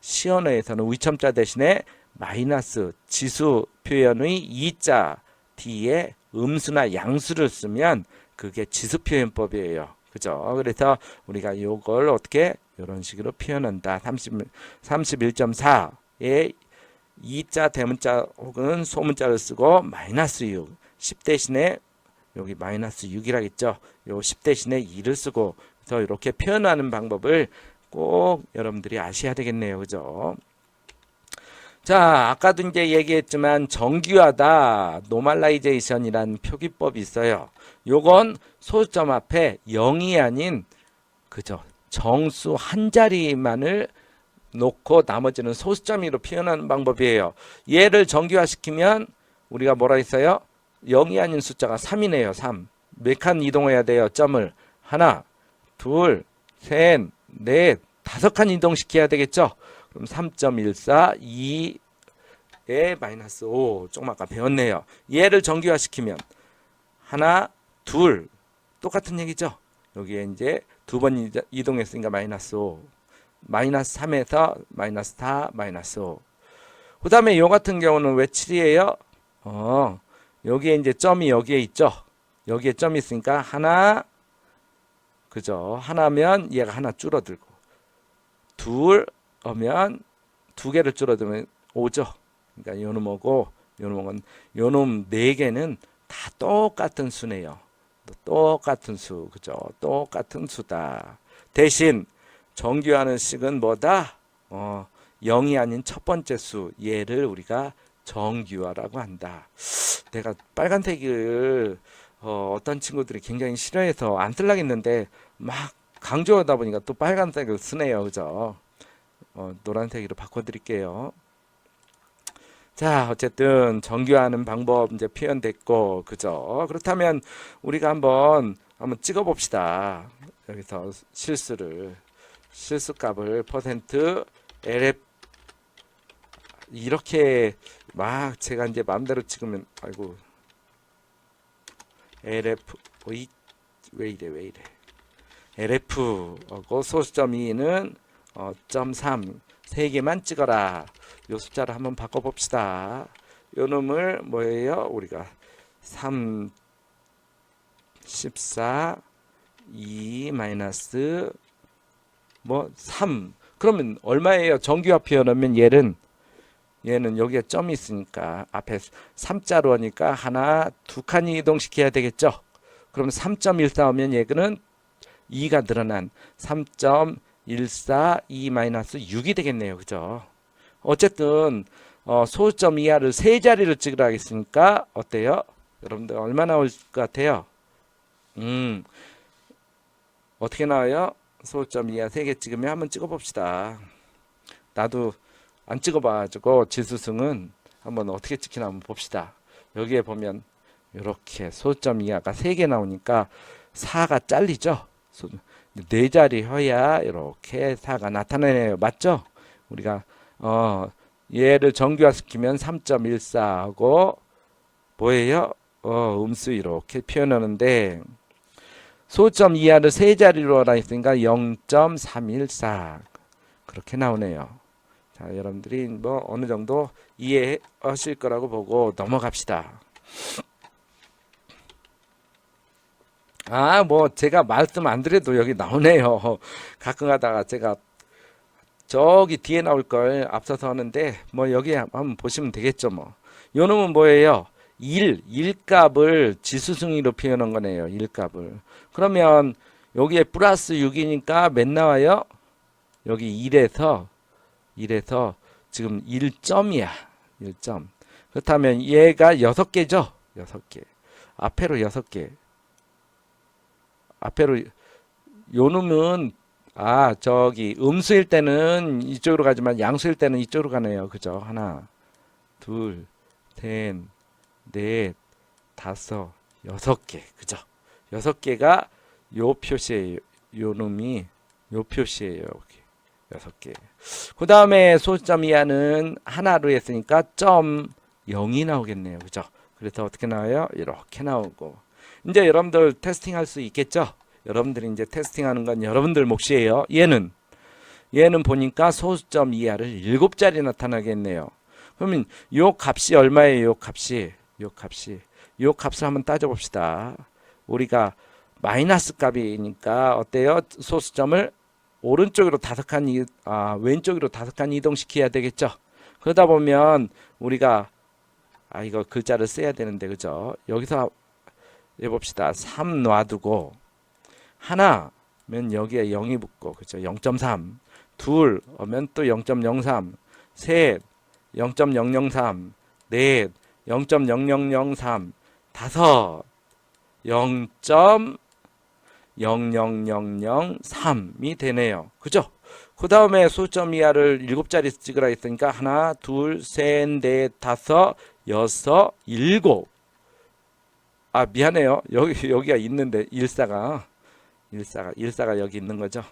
시언어에서는 위첨자 대신에 마이너스 지수 표현의 이자 뒤에 음수나 양수를 쓰면 그게 지수 표현법이에요. 그죠? 그래서 우리가 이걸 어떻게 이런 식으로 표현한다. 31.4에 이자 대문자 혹은 소문자를 쓰고 마이너스 6, 10 대신에 여기 마이너스 6이라겠죠. 요 10 대신에 2를 쓰고 그래서 이렇게 표현하는 방법을 꼭 여러분들이 아셔야 되겠네요. 그죠? 자, 아까도 이제 얘기했지만 정규하다, 노멀라이제이션이라는 표기법이 있어요. 요건 소수점 앞에 0이 아닌 그죠? 정수 한 자리만을 놓고 나머지는 소수점으로 표현하는 방법이에요. 얘를 정규화시키면 우리가 뭐라 했어요? 0이 아닌 숫자가 3이네요. 3. 몇 칸 이동해야 돼요? 점을 하나, 둘, 셋, 넷, 5칸 이동시켜야 되겠죠? 그럼 3.14, 2에 마이너스 5. 조금 아까 배웠네요. 얘를 정규화시키면 하나, 둘. 똑같은 얘기죠? 여기에 이제 두 번 이동했으니까 마이너스 5. 마이너스 3에서 마이너스 4, 마이너스 5. 그 다음에 요 같은 경우는 왜 7이에요? 여기에 이제 점이 여기에 있죠? 여기에 점이 있으니까 하나, 그죠? 하나면 얘가 하나 줄어들고, 둘 오면 두 개를 줄어들면 5죠? 그러니까 요 놈하고 요 놈은 요 놈 네 개는 다 똑같은 수네요. 똑같은 수, 그죠? 똑같은 수다. 대신 정규하는 식은 뭐다? 0이 아닌 첫 번째 수, 얘를 우리가 정규화라고 한다. 내가 빨간색을 어떤 친구들이 굉장히 싫어해서 안 쓰려고 했는데 막 강조하다 보니까 또 빨간색을 쓰네요. 그죠? 노란색으로 바꿔드릴게요. 자, 어쨌든 정규화하는 방법 이제 표현됐고, 그죠? 그렇다면 우리가 한번 찍어 봅시다. 여기서 실수값을 퍼센트 LF 이렇게 막 제가 이제 마음대로 찍으면 아이고 LF 왜 이래 LF하고 소수점 2는 0.3 세 개만 찍어라. 요 숫자를 한번 바꿔 봅시다. 요 놈을 뭐예요? 우리가 3 14 2 마이너스 3 그러면 얼마예요? 정규화 표현하면 얘는 여기에 점이 있으니까 앞에 3자로 하니까 하나, 두 칸이 이동시켜야 되겠죠? 그럼 3.14 오면 얘는 2가 늘어난 3.14, 2 마이너스 6이 되겠네요. 그죠? 어쨌든 소수점 이하를 세 자리를 찍으라 하겠으니까 어때요? 여러분들 얼마 나올 것 같아요? 어떻게 나와요? 소수점 이하 3개 찍으면 한번 찍어봅시다. 나도 안 찍어봐가지고 지수승은 한번 어떻게 찍히나 한번 봅시다. 여기에 보면 이렇게 소수점 이하가 3개 나오니까 4가 잘리죠. 네 자리 해야 이렇게 4가 나타나네요. 맞죠? 우리가 얘를 정규화시키면 3.14하고 뭐예요? 음수 이렇게 표현하는데 소수점 이하를 세 자리로 하라 했으니까 0.314 그렇게 나오네요. 자, 여러분들이 어느 정도 이해하실 거라고 보고 넘어갑시다. 제가 말씀 안 드려도 여기 나오네요. 가끔 하다가 제가 저기 뒤에 나올 걸 앞서서 하는데 여기 한번 보시면 되겠죠. 요 놈은 뭐예요? 일값을 지수승위로 표현한 거네요. 일값을. 그러면 여기에 플러스 6이니까 몇 나와요? 여기 1에서 지금 1점이야. 1점. 그렇다면 얘가 6개죠? 6개. 앞에로 6개. 앞에로 요 놈은 저기 음수일 때는 이쪽으로 가지만 양수일 때는 이쪽으로 가네요. 그죠? 하나, 둘, 셋, 넷, 다섯, 6개. 그죠? 6개가 요 표시예요. 요 놈이 요 표시예요. 여기. 6개. 그 다음에 소수점 이하는 하나로 했으니까 점 0이 나오겠네요. 그죠? 그래서 어떻게 나와요? 이렇게 나오고. 이제 여러분들 테스팅 할 수 있겠죠? 여러분들이 이제 테스팅하는 건 여러분들 몫이에요. 얘는 보니까 소수점 이하를 7자리 나타나겠네요. 그러면 요 값이 얼마예요? 요 값을 한번 따져봅시다. 우리가 마이너스 값이니까 어때요? 소수점을 오른쪽으로 왼쪽으로 5칸 이동시켜야 되겠죠. 그러다 보면 우리가 이거 글자를 써야 되는데, 그죠? 여기서 해봅시다. 3 놔두고 하나면 여기에 0이 붙고, 그죠? 0.3 둘 오면 또 0.03 셋 0.003 넷 0.0003 다섯 0.00003이 되네요. 그죠? 그 다음에 소수점 이하를 7자리 찍으라 했으니까 하나, 둘, 셋, 넷, 다섯, 여섯, 일곱. 미안해요. 여기가 있는데 일사가 여기 있는 거죠.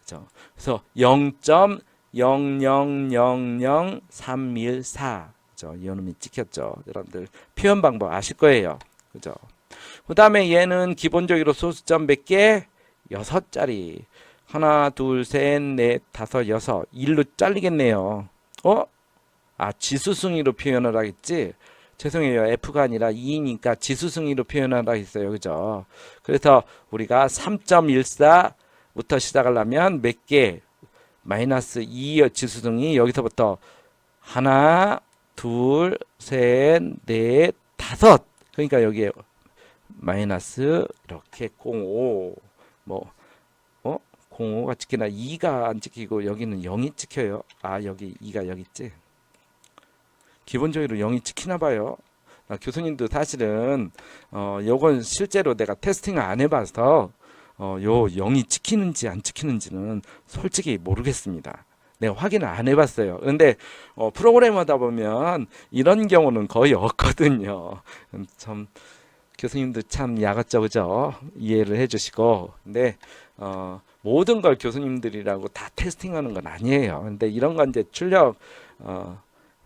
그죠? 그래서 0.0000314. 그죠? 이놈이 찍혔죠. 여러분들 표현 방법 아실 거예요. 그죠? 그 다음에 얘는 기본적으로 소수점 몇 개? 6자리. 하나, 둘, 셋, 넷, 다섯, 여섯. 1로 잘리겠네요. 지수승위로 표현을 하겠지? 죄송해요. F가 아니라 2니까 지수승위로 표현하라 했어요. 그죠? 그래서 우리가 3.14부터 시작을 하면 몇 개? 마이너스 2 지수승위 여기서부터 하나, 둘, 셋, 넷, 다섯. 그러니까 여기에 마이너스 이렇게 05 05가 찍히나 2가 안 찍히고 여기는 0이 찍혀요. 여기 2가 여기 있지. 기본적으로 0이 찍히나 봐요. 교수님도 사실은 요건 실제로 내가 테스팅을 안 해봐서 요 0이 찍히는지 안 찍히는지는 솔직히 모르겠습니다. 내가 확인을 안 해봤어요. 그런데 프로그래머다 보면 이런 경우는 거의 없거든요. 참 교수님도 참 야갔죠, 그죠? 이해를 해주시고. 근데 모든 걸 교수님들이라고 다 테스팅하는 건 아니에요. 근데 이런 건 이제 출력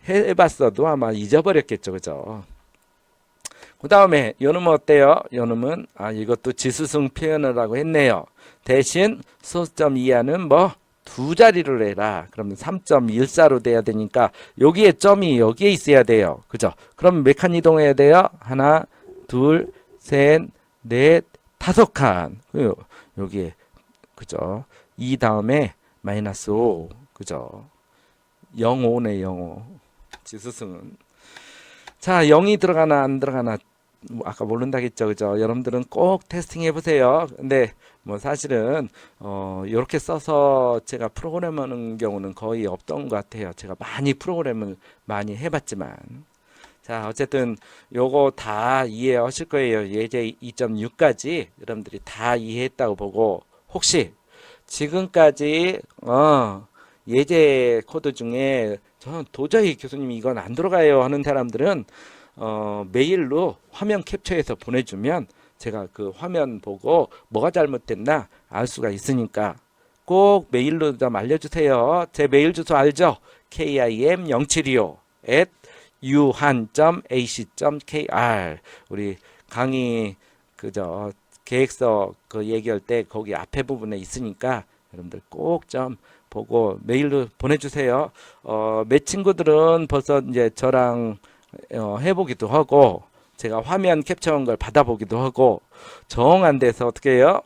해봤어도 아마 잊어버렸겠죠, 그죠? 그 다음에 요놈은 어때요? 요놈은 이것도 지수승 표현을 하고 했네요. 대신 소수점 이하는 2자리를 해라. 그러면 3.14로 돼야 되니까 여기에 점이 여기에 있어야 돼요. 그죠? 그럼 몇 칸 이동해야 돼요? 하나, 둘, 셋, 넷, 5칸. 여기에 그죠? 이 다음에 마이너스 5. 그죠? 0.5네, 0.5. 지수승은. 자, 0이 들어가나 안 들어가나 아까 모른다겠죠, 그죠? 여러분들은 꼭 테스팅 해보세요. 근데 사실은 이렇게 써서 제가 프로그램 하는 경우는 거의 없던 것 같아요. 제가 많이 프로그램을 많이 해봤지만. 자, 어쨌든 요거 다 이해하실 거예요. 예제 2.6까지 여러분들이 다 이해했다고 보고, 혹시 지금까지 예제 코드 중에 저는 도저히 교수님 이건 안 들어가요 하는 사람들은 메일로 화면 캡처해서 보내주면 제가 그 화면 보고 뭐가 잘못됐나 알 수가 있으니까 꼭 메일로 좀 알려주세요. 제 메일 주소 알죠? kim072@yuhan.ac.kr. 우리 강의 계획서 얘기할 때 거기 앞에 부분에 있으니까 여러분들 꼭 좀 보고 메일로 보내주세요. 몇 친구들은 벌써 이제 저랑 해보기도 하고, 제가 화면 캡처한 걸 받아보기도 하고, 정 안 돼서 어떻게 해요?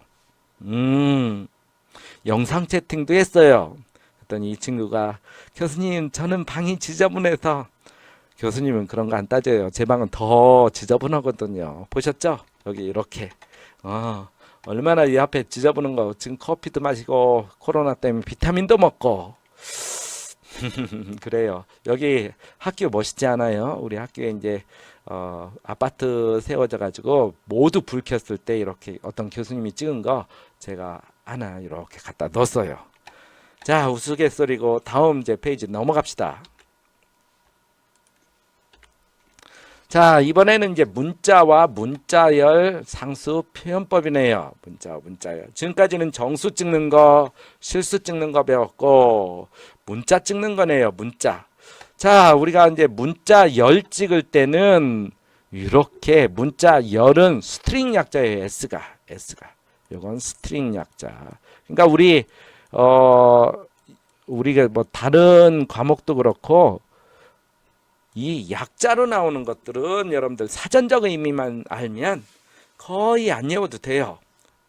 영상 채팅도 했어요. 그랬더니 이 친구가, 교수님 저는 방이 지저분해서. 교수님은 그런 거 안 따져요. 제 방은 더 지저분하거든요. 보셨죠? 여기 이렇게 얼마나 이 앞에 지저분한 거. 지금 커피도 마시고 코로나 때문에 비타민도 먹고 그래요. 여기 학교 멋있지 않아요? 우리 학교에 이제 아파트 세워져 가지고 모두 불 켰을 때 이렇게 어떤 교수님이 찍은 거 제가 하나 이렇게 갖다 넣었어요. 자, 우스갯소리고 다음 이제 페이지 넘어갑시다. 자, 이번에는 이제 문자와 문자열 상수 표현법이네요. 문자와 문자열. 지금까지는 정수 찍는 거, 실수 찍는 거 배웠고, 문자 찍는 거네요. 문자. 자, 우리가 이제 문자열 찍을 때는 이렇게 문자열은 스트링 약자예요. S가. 요건 스트링 약자. 그러니까 우리가 뭐 다른 과목도 그렇고 이 약자로 나오는 것들은 여러분들 사전적 의미만 알면 거의 안 외워도 돼요.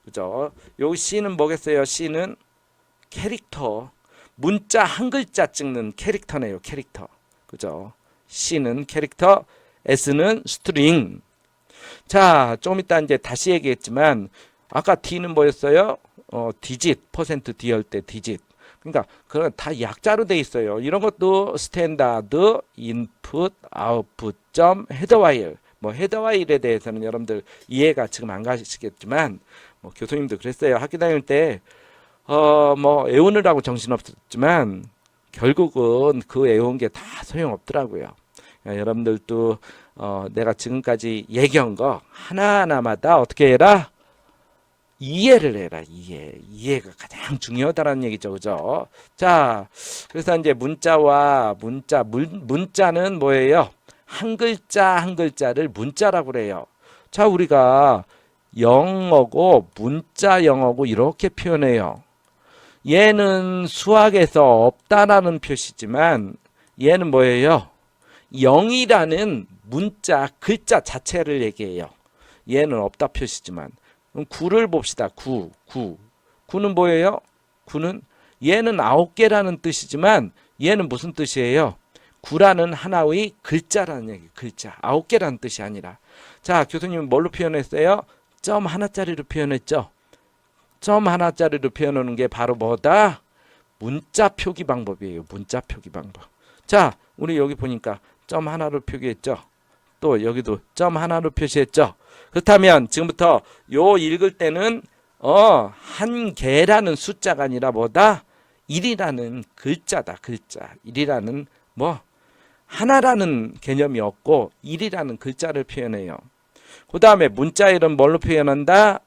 그죠? 요 C는 뭐겠어요? C는 캐릭터. 문자 한 글자 찍는 캐릭터네요. 캐릭터. 그죠? C는 캐릭터, S는 스트링. 자, 좀 이따 이제 다시 얘기했지만 아까 D는 뭐였어요? 디짓, 퍼센트 D 할 때 디짓. 그러니까 그런 다 약자로 돼 있어요. 이런 것도 스탠다드, 인풋, 아웃풋, 점, 헤더와일. 뭐 헤더와일에 대해서는 여러분들 이해가 지금 안 가시겠지만 뭐 교수님도 그랬어요. 학교 다닐 때 뭐 외우느라고 정신없었지만 결국은 그 외운 게 다 소용없더라고요. 여러분들도 내가 지금까지 얘기한 거 하나하나마다 어떻게 해라? 이해를 해라. 이해가 가장 중요하다는 얘기죠. 그죠? 자, 그래서 이제 문자는 뭐예요? 한 글자 한 글자를 문자라고 그래요. 자, 우리가 영어고 문자 영어고 이렇게 표현해요. 얘는 수학에서 없다라는 표시지만 얘는 뭐예요? 0이라는 문자 글자 자체를 얘기해요. 얘는 없다 표시지만 그럼 9를 봅시다. 9는 뭐예요? 9는 얘는 9개라는 뜻이지만 얘는 무슨 뜻이에요? 9라는 하나의 글자라는 얘기. 글자. 9개라는 뜻이 아니라. 자, 교수님은 뭘로 표현했어요? 점 하나짜리로 표현했죠. 점 하나짜리로 표현하는 게 바로 뭐다? 문자 표기 방법이에요. 문자 표기 방법. 자, 우리 여기 보니까 점 하나로 표기했죠. 또 여기도 점 하나로 표시했죠. 그렇다면 지금부터 요 읽을 때는 한 개라는 숫자가 아니라 뭐다? 1이라는 글자다. 글자. 1이라는 뭐 하나라는 개념이 없고 1이라는 글자를 표현해요. 그 다음에 문자열은 뭘로 표현한다?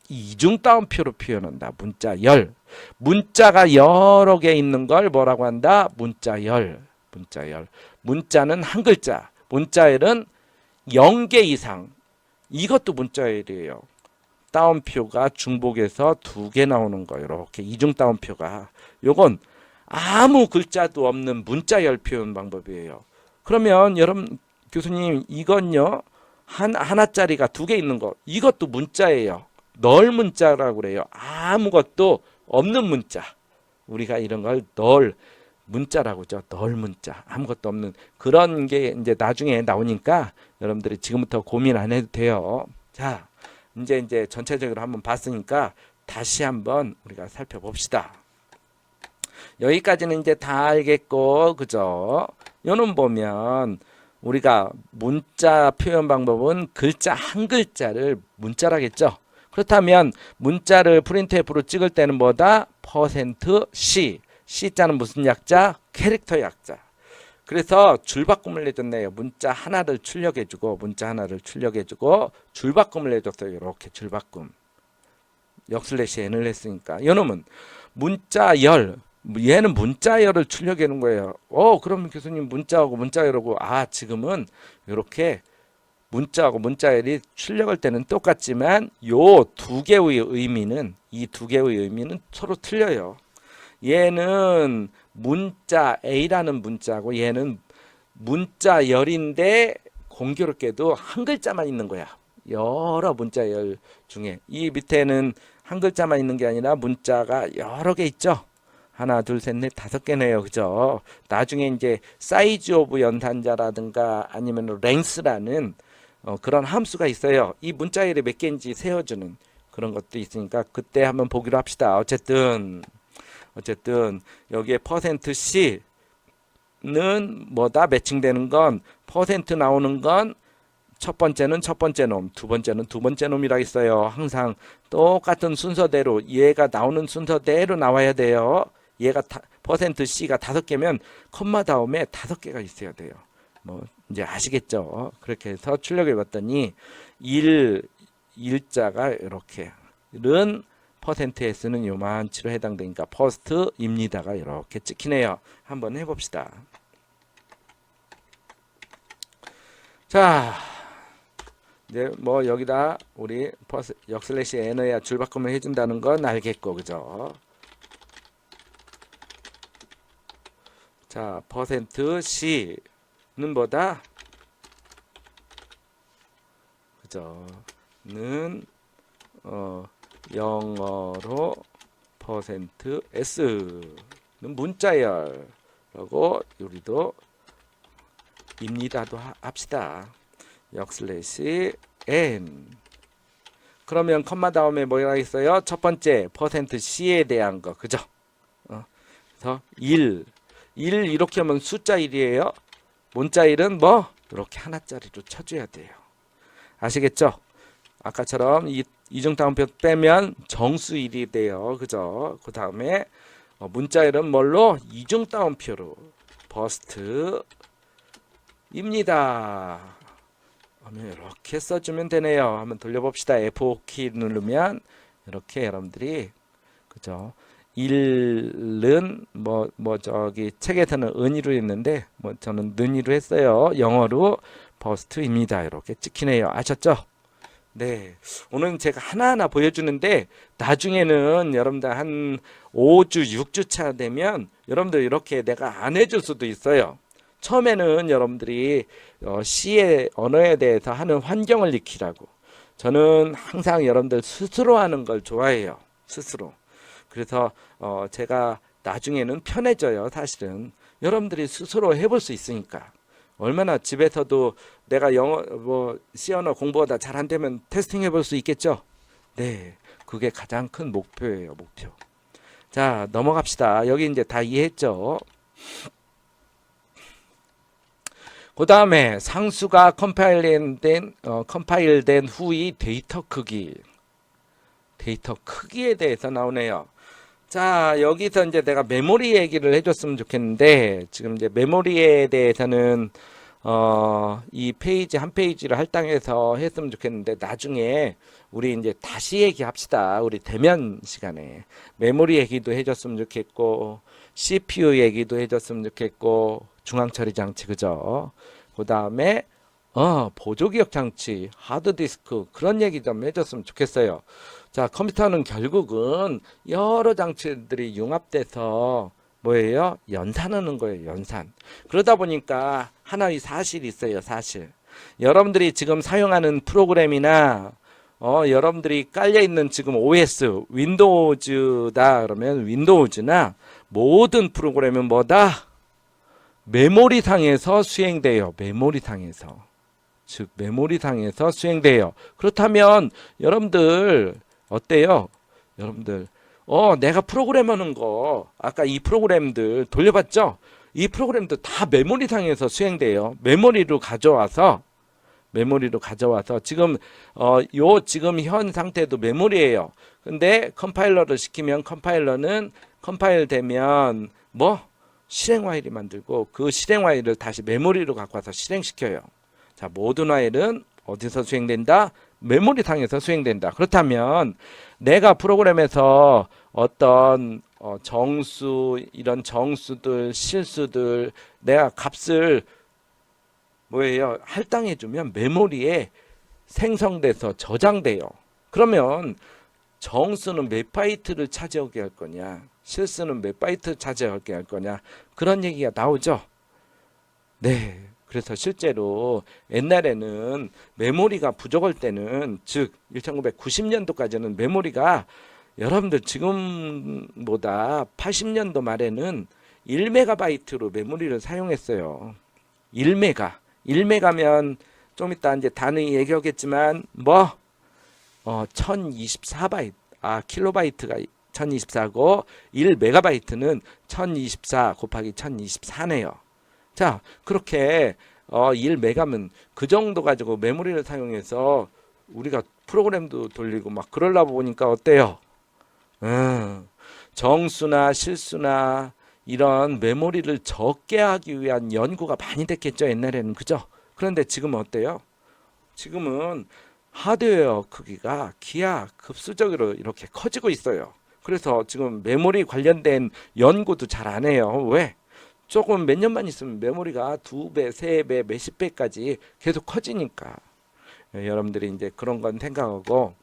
이중 따옴표로 표현한다. 문자열. 문자가 여러 개 있는 걸 뭐라고 한다? 문자열. 문자는 한 글자. 문자열은 0개 이상. 이것도 문자열이에요. 따옴표가 중복해서 2개 나오는 거. 이렇게 이중 따옴표가. 요건 아무 글자도 없는 문자열 표현 방법이에요. 그러면 여러분 교수님 이건요. 하나짜리가 2개 있는 거. 이것도 문자예요. 널 문자라고 그래요. 아무것도 없는 문자. 우리가 이런 걸 널 문자라고 하죠. 널 문자. 아무것도 없는 그런 게 이제 나중에 나오니까 여러분들이 지금부터 고민 안 해도 돼요. 자, 이제 전체적으로 한번 봤으니까 다시 한번 우리가 살펴봅시다. 여기까지는 이제 다 알겠고, 그죠? 요는 보면 우리가 문자 표현 방법은 글자 한 글자를 문자라겠죠. 그렇다면 문자를 프린트F로 찍을 때는 뭐다? %C. C자는 무슨 약자? 캐릭터 약자. 그래서 줄바꿈을 내줬네요. 문자 하나를 출력해주고 줄바꿈을 내줬어요. 이렇게 줄바꿈. 역슬래시 n을 했으니까. 이놈은 문자열. 얘는 문자열을 출력해 놓은 거예요. 그럼 교수님 문자하고 문자열하고 지금은 이렇게 문자하고 문자열이 출력할 때는 똑같지만 요 두 개의 의미는 서로 틀려요. 얘는 문자 A라는 문자고 얘는 문자열인데 공교롭게도 한 글자만 있는 거야. 여러 문자열 중에 이 밑에는 한 글자만 있는 게 아니라 문자가 여러 개 있죠. 하나, 둘, 셋, 넷, 5개네요. 그죠? 나중에 이제 사이즈 오브 연산자라든가 아니면 랭스라는 그런 함수가 있어요. 이 문자열이 몇 개인지 세워주는 그런 것도 있으니까 그때 한번 보기로 합시다. 어쨌든 여기에 %C는 뭐다? 매칭되는 건 % 나오는 건 첫 번째는 첫 번째 놈, 두 번째는 두 번째 놈이라 있어요. 항상 똑같은 순서대로 얘가 나오는 순서대로 나와야 돼요. 얘가 %C가 5개면 콤마 다음에 5개가 있어야 돼요. 뭐 이제 아시겠죠? 그렇게 해서 출력해 봤더니 일자가 이렇게 는 %S는 요만치로 해당되니까 퍼스트입니다가 이렇게 찍히네요. 한번 해봅시다. 자, 이제 뭐 여기다 우리 역슬래시 n어야 줄바꿈을 해준다는 건 알겠고, 그죠? 자, 퍼센트 %c는 뭐다? 그죠? 는 영어로 퍼센트 %s는 문자열라고 우리도 입니다도 합시다. 역슬래시 n. 그러면 컴마 다음에 뭐가 있어요? 첫 번째 퍼센트 %c에 대한 거, 그죠? 그래서 1 이렇게 하면 숫자 1이에요. 문자 1은 뭐 이렇게 하나짜리로 쳐줘야 돼요. 아시겠죠? 아까처럼 이중따옴표 빼면 정수 1이 돼요. 그죠? 그 다음에 문자 1은 뭘로? 이중따옴표로 버스트입니다. 이렇게 써주면 되네요. 한번 돌려봅시다. F5키 누르면 이렇게 여러분들이, 그죠? 1은 뭐 저기 책에서는 은이로 했는데 뭐 저는 는이로 했어요. 영어로 버스트입니다. 이렇게 찍히네요. 아셨죠? 네. 오늘 제가 하나하나 보여주는데 나중에는 여러분들 한 5주, 6주 차 되면 여러분들 이렇게 내가 안 해줄 수도 있어요. 처음에는 여러분들이 C의 언어에 대해서 하는 환경을 익히라고. 저는 항상 여러분들 스스로 하는 걸 좋아해요. 스스로. 그래서 제가 나중에는 편해져요. 사실은 여러분들이 스스로 해볼 수 있으니까. 얼마나 집에서도 내가 영어 C 언어 공부하다 잘 안 되면 테스팅 해볼 수 있겠죠. 네, 그게 가장 큰 목표예요. 목표. 자, 넘어갑시다. 여기 이제 다 이해했죠. 그 다음에 상수가 컴파일된 후의 데이터 크기에 대해서 나오네요. 자, 여기서 이제 내가 메모리 얘기를 해줬으면 좋겠는데, 지금 이제 메모리에 대해서는 이 페이지 한 페이지를 할당해서 했으면 좋겠는데, 나중에 우리 이제 다시 얘기합시다. 우리 대면 시간에 메모리 얘기도 해줬으면 좋겠고, CPU 얘기도 해줬으면 좋겠고, 중앙처리 장치, 그죠? 그 다음에 보조기억 장치, 하드디스크, 그런 얘기 좀 해줬으면 좋겠어요. 자, 컴퓨터는 결국은 여러 장치들이 융합돼서 뭐예요? 연산하는 거예요. 연산. 그러다 보니까 하나의 사실이 있어요. 사실. 여러분들이 지금 사용하는 프로그램이나 여러분들이 깔려있는 지금 OS, 윈도우즈다 그러면 윈도우즈나 모든 프로그램은 뭐다? 메모리상에서 수행돼요. 메모리상에서. 즉 메모리상에서 수행돼요. 그렇다면 여러분들 어때요? 여러분들 내가 프로그램 하는 거 아까 이 프로그램들 돌려봤죠? 이 프로그램도 다 메모리상에서 수행돼요. 메모리로 가져와서 지금 지금 현 상태도 메모리예요. 근데 컴파일러를 시키면 컴파일러는 컴파일 되면 뭐 실행 파일이 만들고 그 실행 파일을 다시 메모리로 갖고 와서 실행시켜요. 자, 모든 파일은 어디서 수행된다? 메모리상에서 수행된다. 그렇다면 내가 프로그램에서 어떤 정수, 이런 정수들, 실수들 내가 값을 뭐예요? 할당해주면 메모리에 생성돼서 저장돼요. 그러면 정수는 몇 바이트를 차지하게 할 거냐? 실수는 몇 바이트 차지하게 할 거냐? 그런 얘기가 나오죠. 네. 그래서 실제로 옛날에는 메모리가 부족할 때는 즉 1990년도까지는 메모리가 여러분들 지금보다 80년도 말에는 1메가바이트로 메모리를 사용했어요. 1메가면 좀 이따 이제 단위 얘기하겠지만 1024바이트 킬로바이트가 1024고 1메가바이트는 1024 곱하기 1024네요. 자, 그렇게 1메가면 그 정도 가지고 메모리를 사용해서 우리가 프로그램도 돌리고 막 그러려다 보니까 어때요? 정수나 실수나 이런 메모리를 적게 하기 위한 연구가 많이 됐겠죠. 옛날에는. 그죠? 그런데 지금은 어때요? 지금은 하드웨어 크기가 기하급수적으로 이렇게 커지고 있어요. 그래서 지금 메모리 관련된 연구도 잘 안 해요. 왜? 조금 몇 년만 있으면 메모리가 2배, 3배, 몇십 배까지 계속 커지니까. 여러분들이 이제 그런 건 생각하고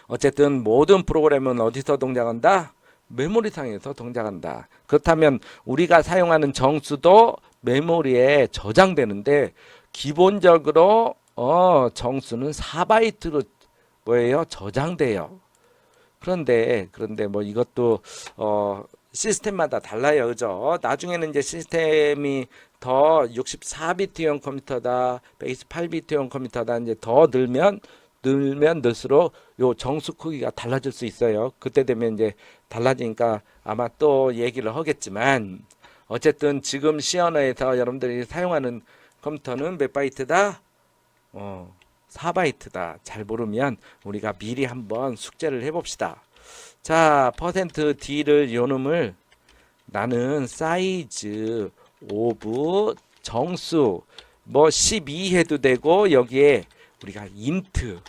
어쨌든 모든 프로그램은 어디서 동작한다? 메모리상에서 동작한다. 그렇다면 우리가 사용하는 정수도 메모리에 저장되는데 기본적으로 정수는 4바이트로 뭐예요? 저장돼요. 그런데 뭐 이것도 시스템마다 달라요. 그죠? 나중에는 이제 시스템이 더 64비트형 컴퓨터다, 128비트형 컴퓨터다 이제 더 늘면 늘수록 요 정수 크기가 달라질 수 있어요. 그때 되면 이제 달라지니까 아마 또 얘기를 하겠지만 어쨌든 지금 시언어에서 여러분들이 사용하는 컴퓨터는 몇 바이트다? 4바이트다. 잘 모르면 우리가 미리 한번 숙제를 해봅시다. 자, %D를 요놈을 나는 사이즈 오브 정수 뭐 12 해도 되고 여기에 우리가 인트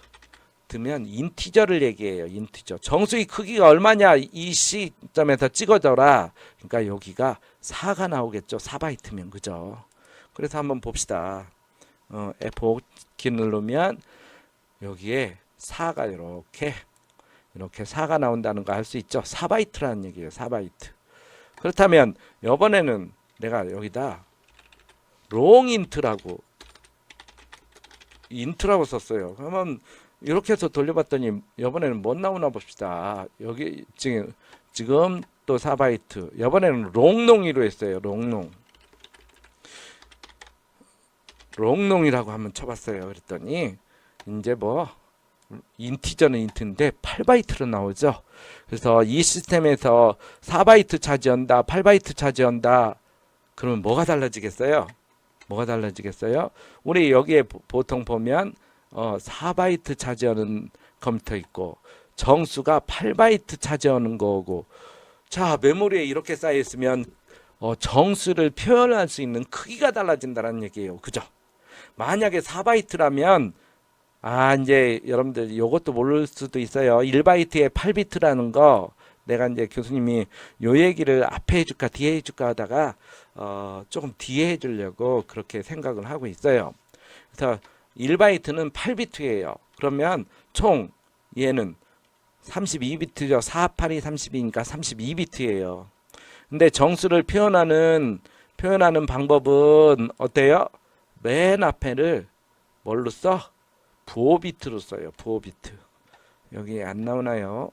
드면 인티저를 얘기해요. 인티저. 정수의 크기가 얼마냐 이 시점에서 찍어줘라. 그러니까 여기가 4가 나오겠죠. 4바이트면 그죠. 그래서 한번 봅시다. F5 키 누르면 여기에 4가 이렇게 4가 나온다는 거 알 수 있죠. 4바이트라는 얘기예요. 4바이트. 그렇다면 이번에는 내가 여기다 롱인트라고 썼어요. 그러면 이렇게 해서 돌려봤더니 이번에는 뭐 나오나 봅시다. 여기 지금 또 4바이트. 이번에는 롱롱이로 했어요. 롱롱이라고 한번 쳐봤어요. 그랬더니 이제 뭐 인티저는 인트인데 8바이트로 나오죠. 그래서 이 시스템에서 4바이트 차지한다, 8바이트 차지한다. 그러면 뭐가 달라지겠어요? 우리 여기에 보통 보면 4바이트 차지하는 컴퓨터 있고 정수가 8바이트 차지하는 거고 자 메모리에 이렇게 쌓여 있으면 정수를 표현할 수 있는 크기가 달라진다는 얘기예요. 그죠? 만약에 4바이트라면 이제 여러분들 이것도 모를 수도 있어요. 1바이트에 8비트라는 거 내가 이제 교수님이 요 얘기를 앞에 해줄까 뒤에 해줄까 하다가 조금 뒤에 해주려고 그렇게 생각을 하고 있어요. 그래서 1바이트는 8비트예요. 그러면 총 얘는 32비트죠. 4, 8이 32니까 32비트예요. 근데 정수를 표현하는 방법은 어때요? 맨 앞에를 뭘로 써? 부호비트로 써요. 부호비트. 여기 안 나오나요?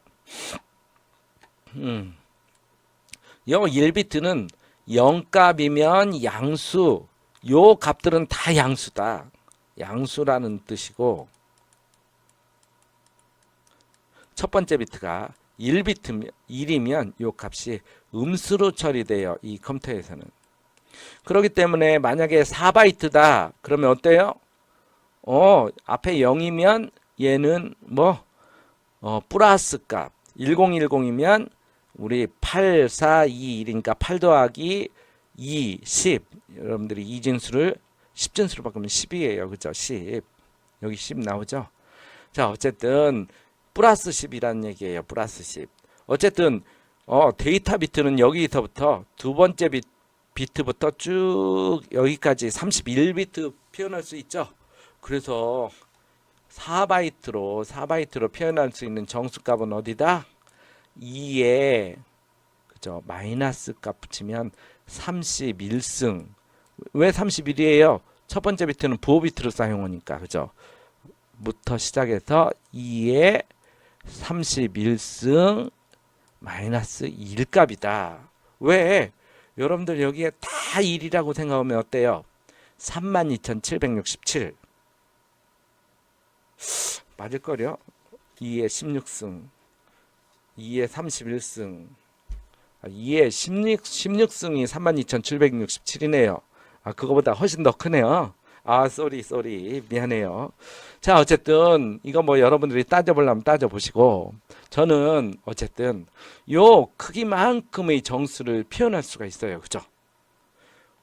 요 1비트는 0값이면 양수. 요 값들은 다 양수다. 양수라는 뜻이고 첫 번째 비트가 1이면 요 값이 음수로 처리돼요. 이 컴퓨터에서는. 그렇기 때문에 만약에 4바이트다. 그러면 어때요? 앞에 0이면 얘는 플러스 값. 1010이면 우리 8, 4, 2, 1이니까 8 더하기 2, 10. 여러분들이 이진수를 10진수로 바꾸면 10이에요. 그죠? 10. 여기 10 나오죠? 자, 어쨌든 플러스 10이라는 얘기예요. 플러스 10. 어쨌든 데이터 비트는 여기서부터 두 번째 비트부터 쭉 여기까지 31비트 표현할 수 있죠. 그래서 4바이트로 표현할 수 있는 정수값은 어디다? 2에 그죠? 마이너스 값 붙이면 31승. 왜 31이에요? 첫 번째 비트는 부호 비트로 사용하니까 그죠? 부터 시작해서 2에 31승 마이너스 1값이다. 왜? 여러분들 여기에 다 1이라고 생각하면 어때요? 32,767 맞을걸요? 2에 16승 2에 31승 2에 16승이 32,767이네요. 그거보다 훨씬 더 크네요. 쏘리 미안해요. 자 어쨌든 이거 뭐 여러분들이 따져보려면 따져보시고 저는 어쨌든 요 크기만큼의 정수를 표현할 수가 있어요. 그죠?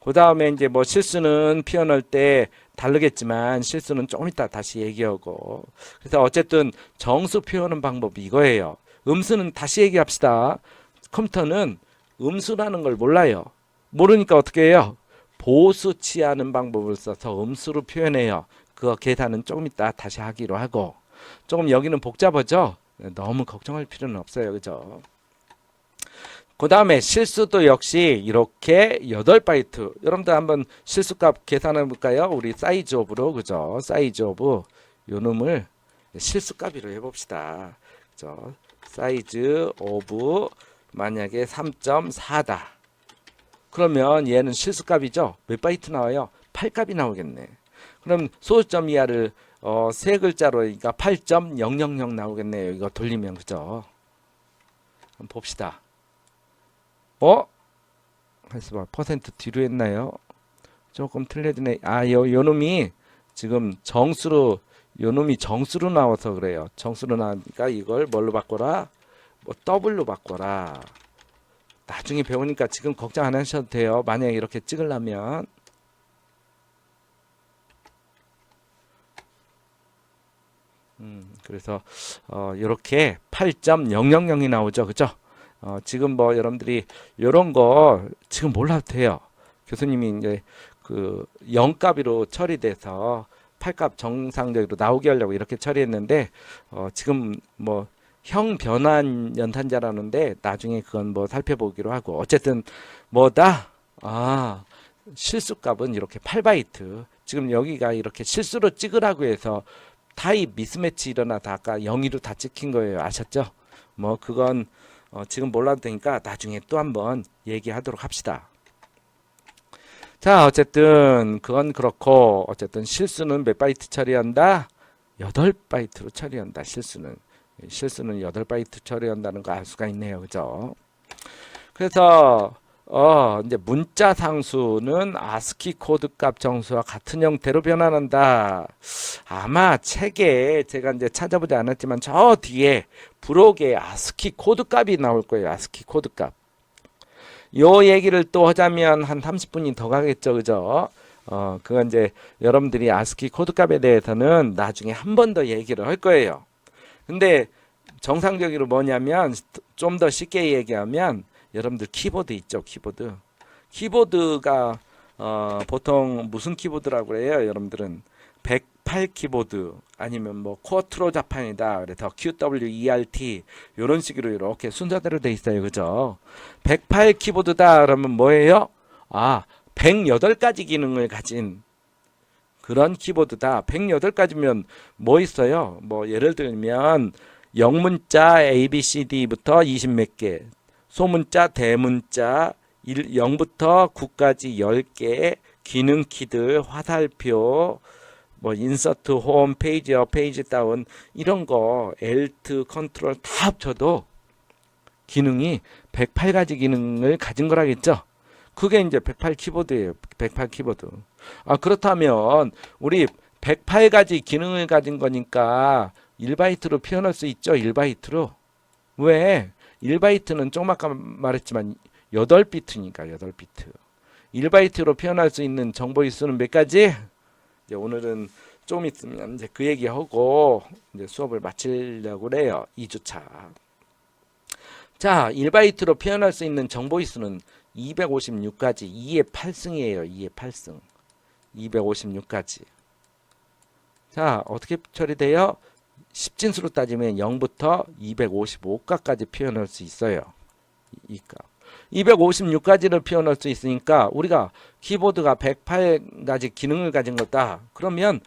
그 다음에 이제 뭐 실수는 표현할 때 다르겠지만 실수는 조금 이따 다시 얘기하고 그래서 어쨌든 정수 표현하는 방법이 이거예요. 음수는 다시 얘기합시다. 컴퓨터는 음수라는 걸 몰라요. 모르니까 어떻게 해요? 보수 취하는 방법을 써서 음수로 표현해요. 그거 계산은 조금 이따 다시 하기로 하고 조금 여기는 복잡하죠? 너무 걱정할 필요는 없어요. 그죠? 그 다음에 실수도 역시 이렇게 8바이트. 여러분들 한번 실수값 계산해 볼까요? 우리 사이즈 오브로. 그죠? 사이즈 오브 요 놈을 실수값으로 해봅시다. 그죠? 사이즈 오브 만약에 3.4다. 그러면 얘는 실수값이죠? 몇 바이트 나와요? 8값이 나오겠네. 그럼 소수점 이하를 세 글자로 그러니까 8.000 나오겠네요. 이거 돌리면. 그죠? 한번 봅시다. 해서 봐. 퍼센트 뒤로 했나요? 조금 틀려지네. 요 놈이 지금 정수로, 요 놈이 정수로 나와서 그래요. 정수로 나오니까 이걸 뭘로 바꿔라? 뭐 W로 바꿔라. 나중에 배우니까 지금 걱정 안 하셔도 돼요. 만약에 이렇게 찍으려면. 그래서 이렇게 8.000이 나오죠. 그죠? 지금 뭐 여러분들이 이런 거 지금 몰라도 돼요. 교수님이 이제 그 0값으로 처리돼서 8값 정상적으로 나오게 하려고 이렇게 처리했는데 지금 뭐 형 변환 연산자라는데 나중에 그건 뭐 살펴보기로 하고 어쨌든 뭐다? 실수값은 이렇게 8바이트. 지금 여기가 이렇게 실수로 찍으라고 해서 타입 미스매치 일어나다 아까 0으로 다 찍힌 거예요. 아셨죠? 뭐 그건 지금 몰라도 되니까 나중에 또 한번 얘기하도록 합시다. 자, 어쨌든 그건 그렇고 어쨌든 실수는 몇 바이트 처리한다? 8바이트로 처리한다. 실수는 8바이트 처리한다는 거 알 수가 있네요. 그죠? 그래서 이제 문자 상수는 아스키 코드 값 정수와 같은 형태로 변환한다. 아마 책에 제가 이제 찾아보지 않았지만 저 뒤에 부록에 아스키 코드 값이 나올 거예요. 아스키 코드 값. 요 얘기를 또 하자면 한 30분이 더 가겠죠. 그죠? 그건 이제 여러분들이 아스키 코드 값에 대해서는 나중에 한 번 더 얘기를 할 거예요. 근데 정상적으로 뭐냐면 좀 더 쉽게 얘기하면 여러분들 키보드 있죠. 키보드가 보통 무슨 키보드라고 그래요? 여러분들은 108 키보드 아니면 뭐 쿼트로 자판이다. 그래서 QWERT 이런 식으로 이렇게 순서대로 돼 있어요. 그죠? 108 키보드다 그러면 뭐예요? 108가지 기능을 가진 그런 키보드다. 108가지면 뭐 있어요? 뭐 예를 들면 영문자 ABCD부터 20몇 개, 소문자, 대문자 0부터 9까지 10개, 기능 키들, 화살표, 뭐 인서트, 홈, 페이지업, 페이지 다운 이런 거 Alt, 컨트롤 다 합쳐도 기능이 108가지 기능을 가진 거라겠죠. 그게 이제 108 키보드예요. 108 키보드. 그렇다면 우리 108가지 기능을 가진 거니까 1바이트로 표현할 수 있죠. 1바이트로. 왜? 1바이트는 조금 아까 말했지만 8비트니까 8비트. 1바이트로 표현할 수 있는 정보의 수는 몇 가지? 이제 오늘은 좀 있으면 이제 그 얘기하고 이제 수업을 마치려고 그래요. 2주차. 자, 1바이트로 표현할 수 있는 정보의 수는 256가지. 2의 8승이에요. 2의 8승. 256가지. 자, 어떻게 처리돼요? 10진수로 따지면 0부터 255까지 표현할 수 있어요. 이 값. 256가지를 표현할 수 있으니까 우리가 키보드가 108가지 기능을 가진 거다. 그러면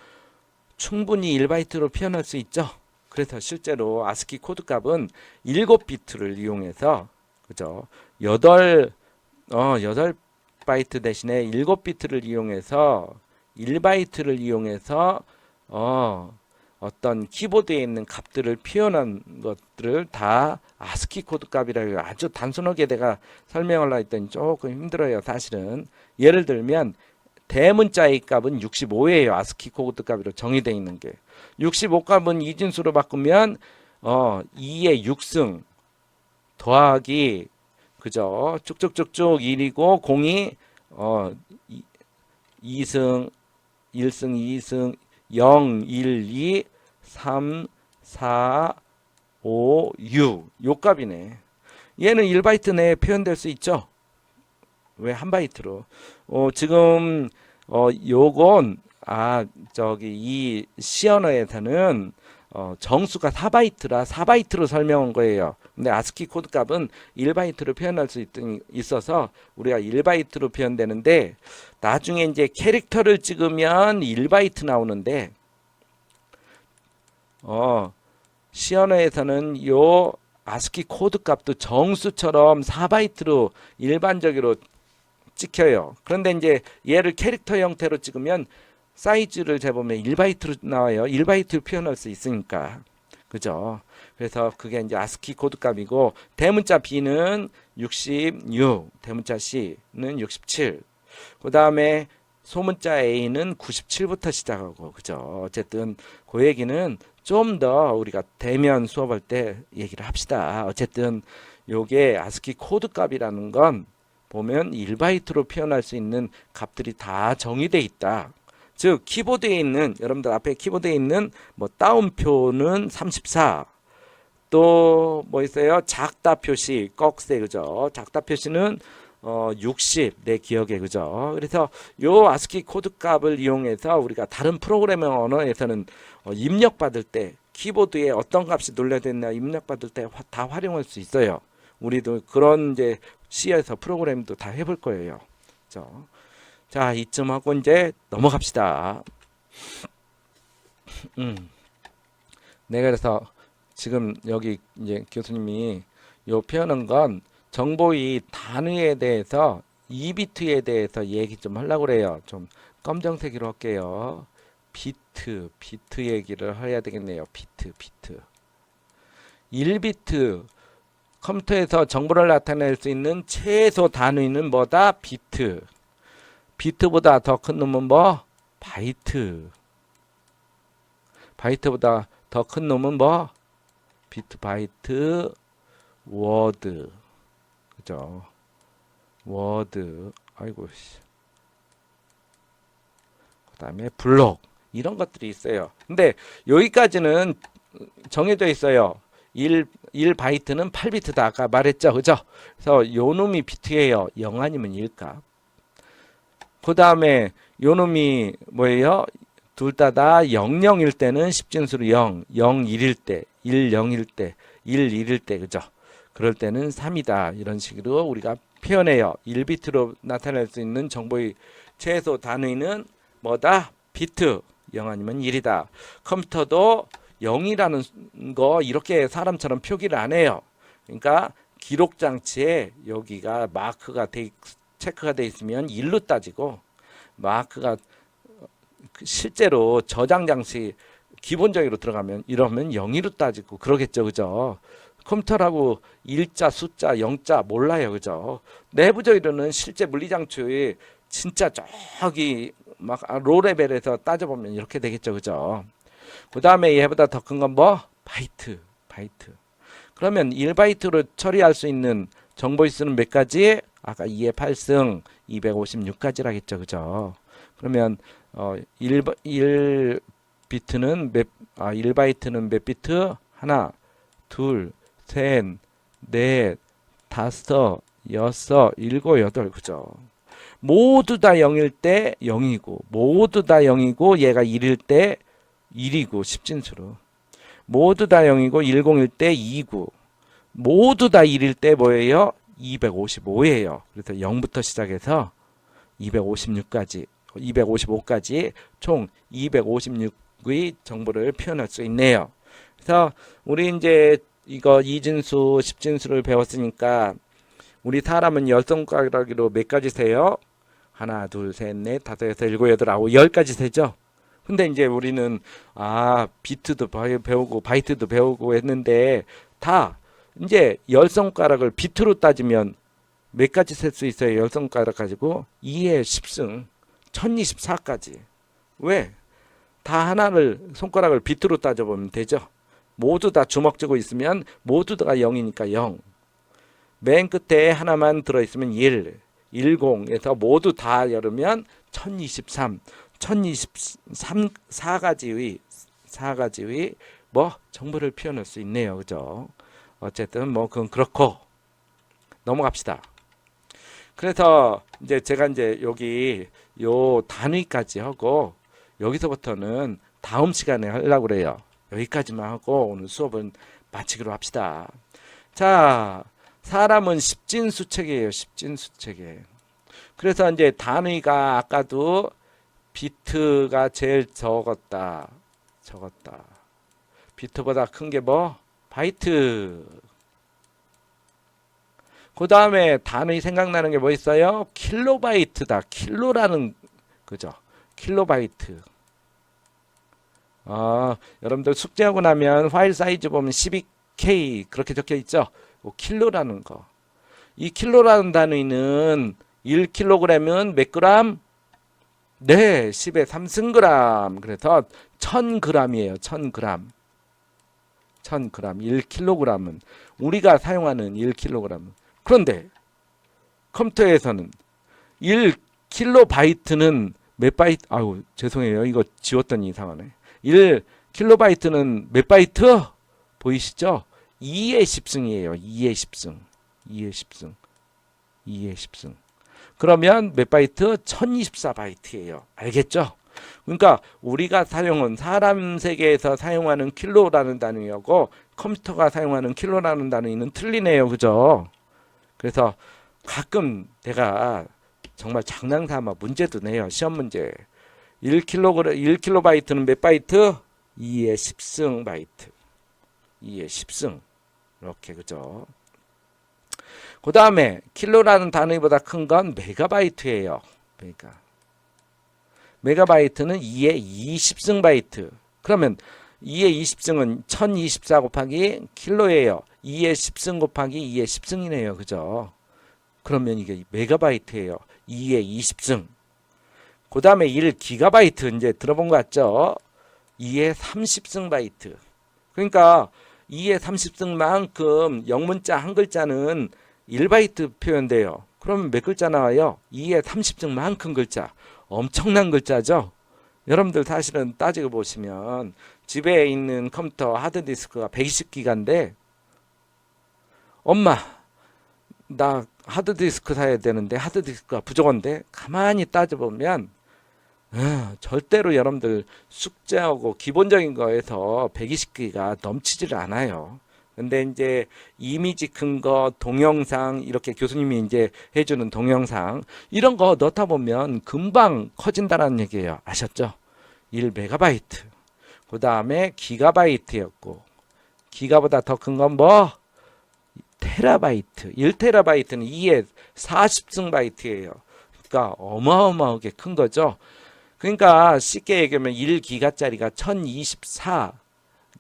충분히 1바이트로 표현할 수 있죠. 그래서 실제로 아스키 코드 값은 7비트를 이용해서 그죠? 8바이트 대신에 7비트를 이용해서 1바이트를 이용해서 어떤 키보드에 있는 값들을 표현한 것들을 다 아스키 코드 값이라고 아주 단순하게 내가 설명하려 했더니 조금 힘들어요. 사실은 예를 들면 대문자의 값은 65예요. 아스키 코드 값으로 정의되어 있는 게 65값은 이진수로 바꾸면 2의 6승 더하기 그죠? 쭉쭉쭉쭉 1이고 0이 2승 1승 2승 0 1 2 3 4 5 6 요 값이네. 얘는 1바이트 내에 표현될 수 있죠. 왜 한 바이트로? 지금 요건 저기 이 C 언어에서는 정수가 4바이트라 4바이트로 설명한 거예요. 근데 아스키 코드 값은 1바이트로 표현할 수 있어서 우리가 1바이트로 표현되는데, 나중에 이제 캐릭터를 찍으면 1바이트 나오는데, C 언어에서는 요 아스키 코드 값도 정수처럼 4바이트로 일반적으로 찍혀요. 그런데 이제 얘를 캐릭터 형태로 찍으면 사이즈를 재보면 1바이트로 나와요. 1바이트로 표현할 수 있으니까. 그죠? 그래서 그게 이제 아스키 코드 값이고, 대문자 B는 66, 대문자 C는 67. 그 다음에 소문자 A는 97부터 시작하고, 그죠? 어쨌든 그 얘기는 좀 더 우리가 대면 수업할 때 얘기를 합시다. 어쨌든 요게 아스키 코드 값이라는 건 보면 1바이트로 표현할 수 있는 값들이 다 정의되어 있다. 즉 키보드에 있는, 여러분들 앞에 키보드에 있는 뭐 따옴표는 34, 또 뭐 있어요? 작다 표시, 꺽쇠, 그죠? 작다 표시는 60, 내 기억에, 그죠? 그래서 요 아스키 코드 값을 이용해서 우리가 다른 프로그래밍 언어에서는 입력받을 때 키보드에 어떤 값이 눌러졌나 입력받을 때 다 활용할 수 있어요. 우리도 그런 이제 C에서 프로그램도 다 해볼 거예요. 그죠? 자, 이쯤 하고 이제 넘어갑시다. 내가 그래서 지금 여기 이제 교수님이 요 표현한 건 정보의 단위에 대해서 2비트에 대해서 얘기 좀 하려고 그래요. 좀 검정색으로 할게요. 비트 얘기를 해야 되겠네요. 비트. 1비트, 컴퓨터에서 정보를 나타낼 수 있는 최소 단위는 뭐다? 비트. 비트보다 더 큰 놈은 뭐? 바이트. 바이트보다 더 큰 놈은 뭐? 비트, 바이트, 워드. 그죠? 워드. 아이고 씨. 그다음에 블록. 이런 것들이 있어요. 근데 여기까지는 정해져 있어요. 1바이트는 8비트다. 아까 말했죠. 그죠? 그래서 요 놈이 비트예요. 0 아니면 1값. 그 다음에 요 놈이 뭐예요? 둘 다 00일 때는 십진수로 0, 01일 때, 10일 때, 11일 때, 그죠? 그럴 때는 3이다. 이런 식으로 우리가 표현해요. 1비트로 나타낼 수 있는 정보의 최소 단위는 뭐다? 비트. 0 아니면 1이다. 컴퓨터도 0이라는 거 이렇게 사람처럼 표기를 안 해요. 그러니까 기록 장치에 여기가 마크가 체크가 돼 있으면 1로 따지고, 마크가 실제로 저장 장치 기본적으로 들어가면 이러면 0으로 따지고 그러겠죠. 그죠? 컴퓨터라고 일자, 숫자, 영자 몰라요. 그죠? 내부적으로는 실제 물리장치의 진짜 저기 막 로 레벨에서 따져보면 이렇게 되겠죠. 그죠? 그 다음에 얘보다 더 큰 건 뭐? 바이트. 그러면 1바이트로 처리할 수 있는 정보의 수는 몇 가지? 아까 2의 8승 256가지라겠죠. 그죠? 그러면 1비트는 1바이트는 몇 비트? 하나, 둘, 셋, 넷, 다섯, 여섯, 일곱, 여덟. 그죠? 모두 다 0일 때 0이고, 모두 다 0이고, 얘가 1일 때 1이고, 십진수로. 모두 다 0이고 10일 때 2고, 모두 다 1일 때 뭐예요? 255예요. 그래서 0부터 시작해서 255까지 총 256의 정보를 표현할 수 있네요. 그래서 우리 이제 이거 이진수, 십진수를 배웠으니까 우리 사람은 열 손가락으로 몇 가지 세요? 하나, 둘, 셋, 넷, 다섯, 여섯, 일곱, 여덟, 아홉, 10가지 세죠? 근데 이제 우리는 비트도 배우고 바이트도 배우고 했는데 다 이제 열 손가락을 비트로 따지면 몇 가지 셀 수 있어요? 열 손가락 가지고 2의 10승 1024까지. 왜? 다 하나를 손가락을 비트로 따져보면 되죠. 모두 다 주먹 쥐고 있으면 모두 다가 0이니까 0. 맨 끝에 하나만 들어있으면 1, 10에서 모두 다 열으면 1023, 4가지의 뭐 정보를 표현할 수 있네요. 그죠? 어쨌든 뭐 그건 그렇고 넘어갑시다. 그래서 이제 제가 이제 여기 요 단위까지 하고 여기서부터는 다음 시간에 하려고 그래요. 여기까지만 하고 오늘 수업은 마치기로 합시다. 자, 사람은 십진수체계예요. 십진수체계. 그래서 이제 단위가 아까도 비트가 제일 적었다. 비트보다 큰 게 뭐? 바이트. 그 다음에 단위 생각나는 게 뭐 있어요? 킬로바이트다. 킬로라는, 그죠? 킬로바이트. 여러분들 숙제하고 나면 파일 사이즈 보면 12K 그렇게 적혀 있죠? 킬로라는 거. 이 킬로라는 단위는 1kg은 몇 그램? 네, 10의 3승그램. 그래서 1000g이에요. 1000g. 1000g. 1kg은 우리가 사용하는 1kg. 그런데 컴퓨터에서는 1kB는 몇 바이트? 아유, 죄송해요. 이거 지웠더니 이상하네. 1kB는 몇 바이트? 보이시죠? 2의 10승이에요. 2의 10승. 2의 10승. 2의 10승. 그러면 몇 바이트? 1024바이트예요. 알겠죠? 그러니까 우리가 사용은 사람 세계에서 사용하는 킬로라는 단위하고 컴퓨터가 사용하는 킬로라는 단위는 틀리네요. 그죠? 그래서 가끔 내가 정말 장난삼아 문제도 내요. 시험 문제. 1kB는 몇 바이트? 2의 10승 바이트. 2의 10승. 이렇게, 그죠? 그 다음에 킬로라는 단위보다 큰 건 메가바이트예요. 메가바이트는 2의 20승 바이트. 그러면 2의 20승은 1024 곱하기 킬로예요. 2의 10승 곱하기 2의 10승이네요. 그죠? 그러면 이게 메가바이트예요. 2의 20승. 그 다음에 1기가바이트 이제 들어본 거 같죠? 2의 30승 바이트. 그러니까 2의 30승만큼 영문자 한 글자는 1바이트 표현돼요. 그러면 몇 글자 나와요? 2의 30승만큼 글자. 엄청난 글자죠? 여러분들 사실은 따지고 보시면 집에 있는 컴퓨터 하드디스크가 120기가인데 엄마 나 하드디스크 사야 되는데 하드디스크가 부족한데 가만히 따져보면 절대로 여러분들 숙제하고 기본적인 거에서 120기가 넘치지를 않아요. 근데 이제 이미지 큰 거, 동영상 이렇게 교수님이 이제 해주는 동영상 이런 거 넣다 보면 금방 커진다는 얘기예요. 아셨죠? 1메가바이트. 그 다음에 기가바이트였고 기가보다 더 큰 건 뭐? 테라바이트. 1테라바이트는 2의 40승 바이트예요. 그러니까 어마어마하게 큰 거죠. 그러니까 쉽게 얘기하면 1기가짜리가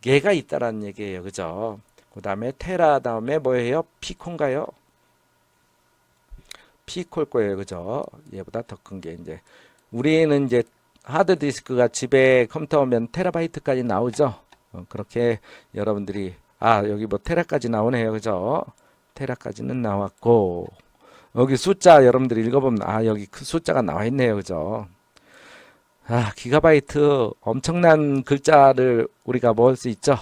1024개가 있다라는 얘기예요. 그죠? 그 다음에 테라 다음에 뭐예요? 피콘가요? 피콜 거예요. 그죠? 얘보다 더 큰 게 이제 우리는 이제 하드디스크가 집에 컴퓨터 오면 테라바이트까지 나오죠. 그렇게 여러분들이 여기 뭐 테라까지 나오네요. 그죠? 테라까지는 나왔고 여기 숫자 여러분들이 읽어보면 여기 그 숫자가 나와 있네요. 그죠? 기가바이트 엄청난 글자를 우리가 모을 수 있죠.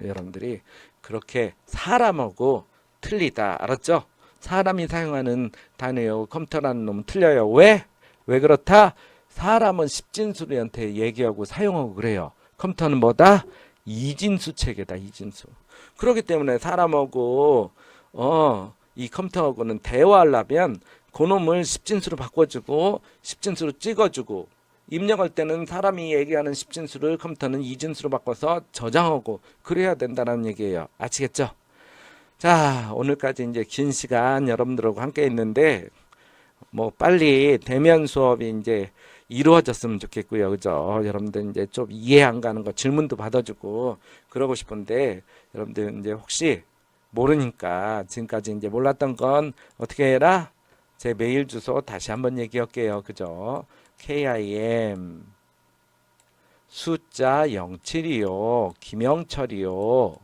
여러분들이 그렇게 사람하고 틀리다. 알았죠? 사람이 사용하는 단어요. 컴퓨터라는 놈은 틀려요. 왜? 왜 그렇다? 사람은 십진수한테 얘기하고 사용하고 그래요. 컴퓨터는 뭐다? 이진수 체계다. 이진수. 그렇기 때문에 사람하고 이 컴퓨터하고는 대화하려면 그놈을 십진수로 바꿔주고 십진수로 찍어주고 입력할 때는 사람이 얘기하는 십진수를 컴퓨터는 이진수로 바꿔서 저장하고 그래야 된다는 얘기예요. 아시겠죠? 자, 오늘까지 이제 긴 시간 여러분들하고 함께 했는데 뭐 빨리 대면 수업이 이제 이루어졌으면 좋겠고요. 그죠? 여러분들 이제 좀 이해 안 가는 거 질문도 받아주고 그러고 싶은데 여러분들 이제 혹시 모르니까 지금까지 이제 몰랐던 건 어떻게 해라? 제 메일 주소 다시 한번 얘기할게요. 그죠? KIM 숫자 07이요. 김영철이요.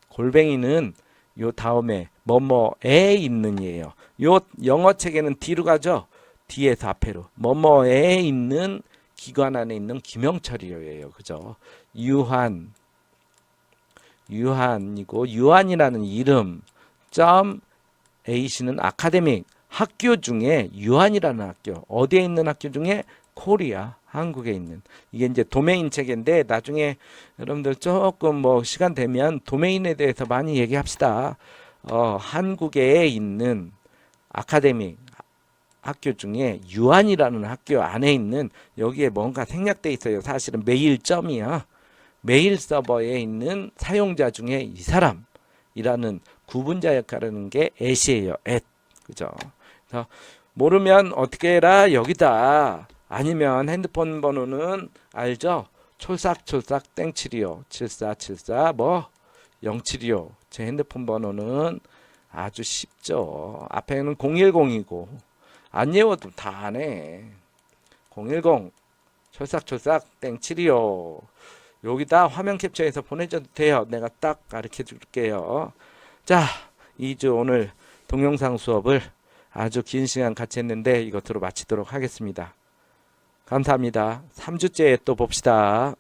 골뱅이는 요 다음에 뭐뭐에 있는 이에요. 요 영어 책에는 D로 가죠. D에서 앞에로 뭐뭐에 있는 기관 안에 있는 김영철이요예요. 그죠? 유한이고 유한이라는 이름 점 A씨는 아카데믹 학교 중에 유한이라는 학교, 어디에 있는 학교 중에 코리아, 한국에 있는, 이게 이제 도메인 체계인데 나중에 여러분들 조금 뭐 시간 되면 도메인에 대해서 많이 얘기합시다. 한국에 있는 아카데미 학교 중에 유한이라는 학교 안에 있는, 여기에 뭔가 생략돼 있어요. 사실은 메일점이야. 메일 서버에 있는 사용자 중에 이 사람이라는 구분자 역할을 하는 게 at이에요. at. 그죠? 그래서 모르면 어떻게 해라, 여기다. 아니면 핸드폰 번호는 알죠? 촐싹촐싹 땡725 7474 뭐 0725. 제 핸드폰 번호는 아주 쉽죠. 앞에는 010이고 안 외워도 다 아네. 010 촐싹촐싹 땡725. 여기다 화면 캡처해서 보내줘도 돼요. 내가 딱 가르쳐 줄게요. 자, 2주 오늘 동영상 수업을 아주 긴 시간 같이 했는데 이것으로 마치도록 하겠습니다. 감사합니다. 3주째에 또 봅시다.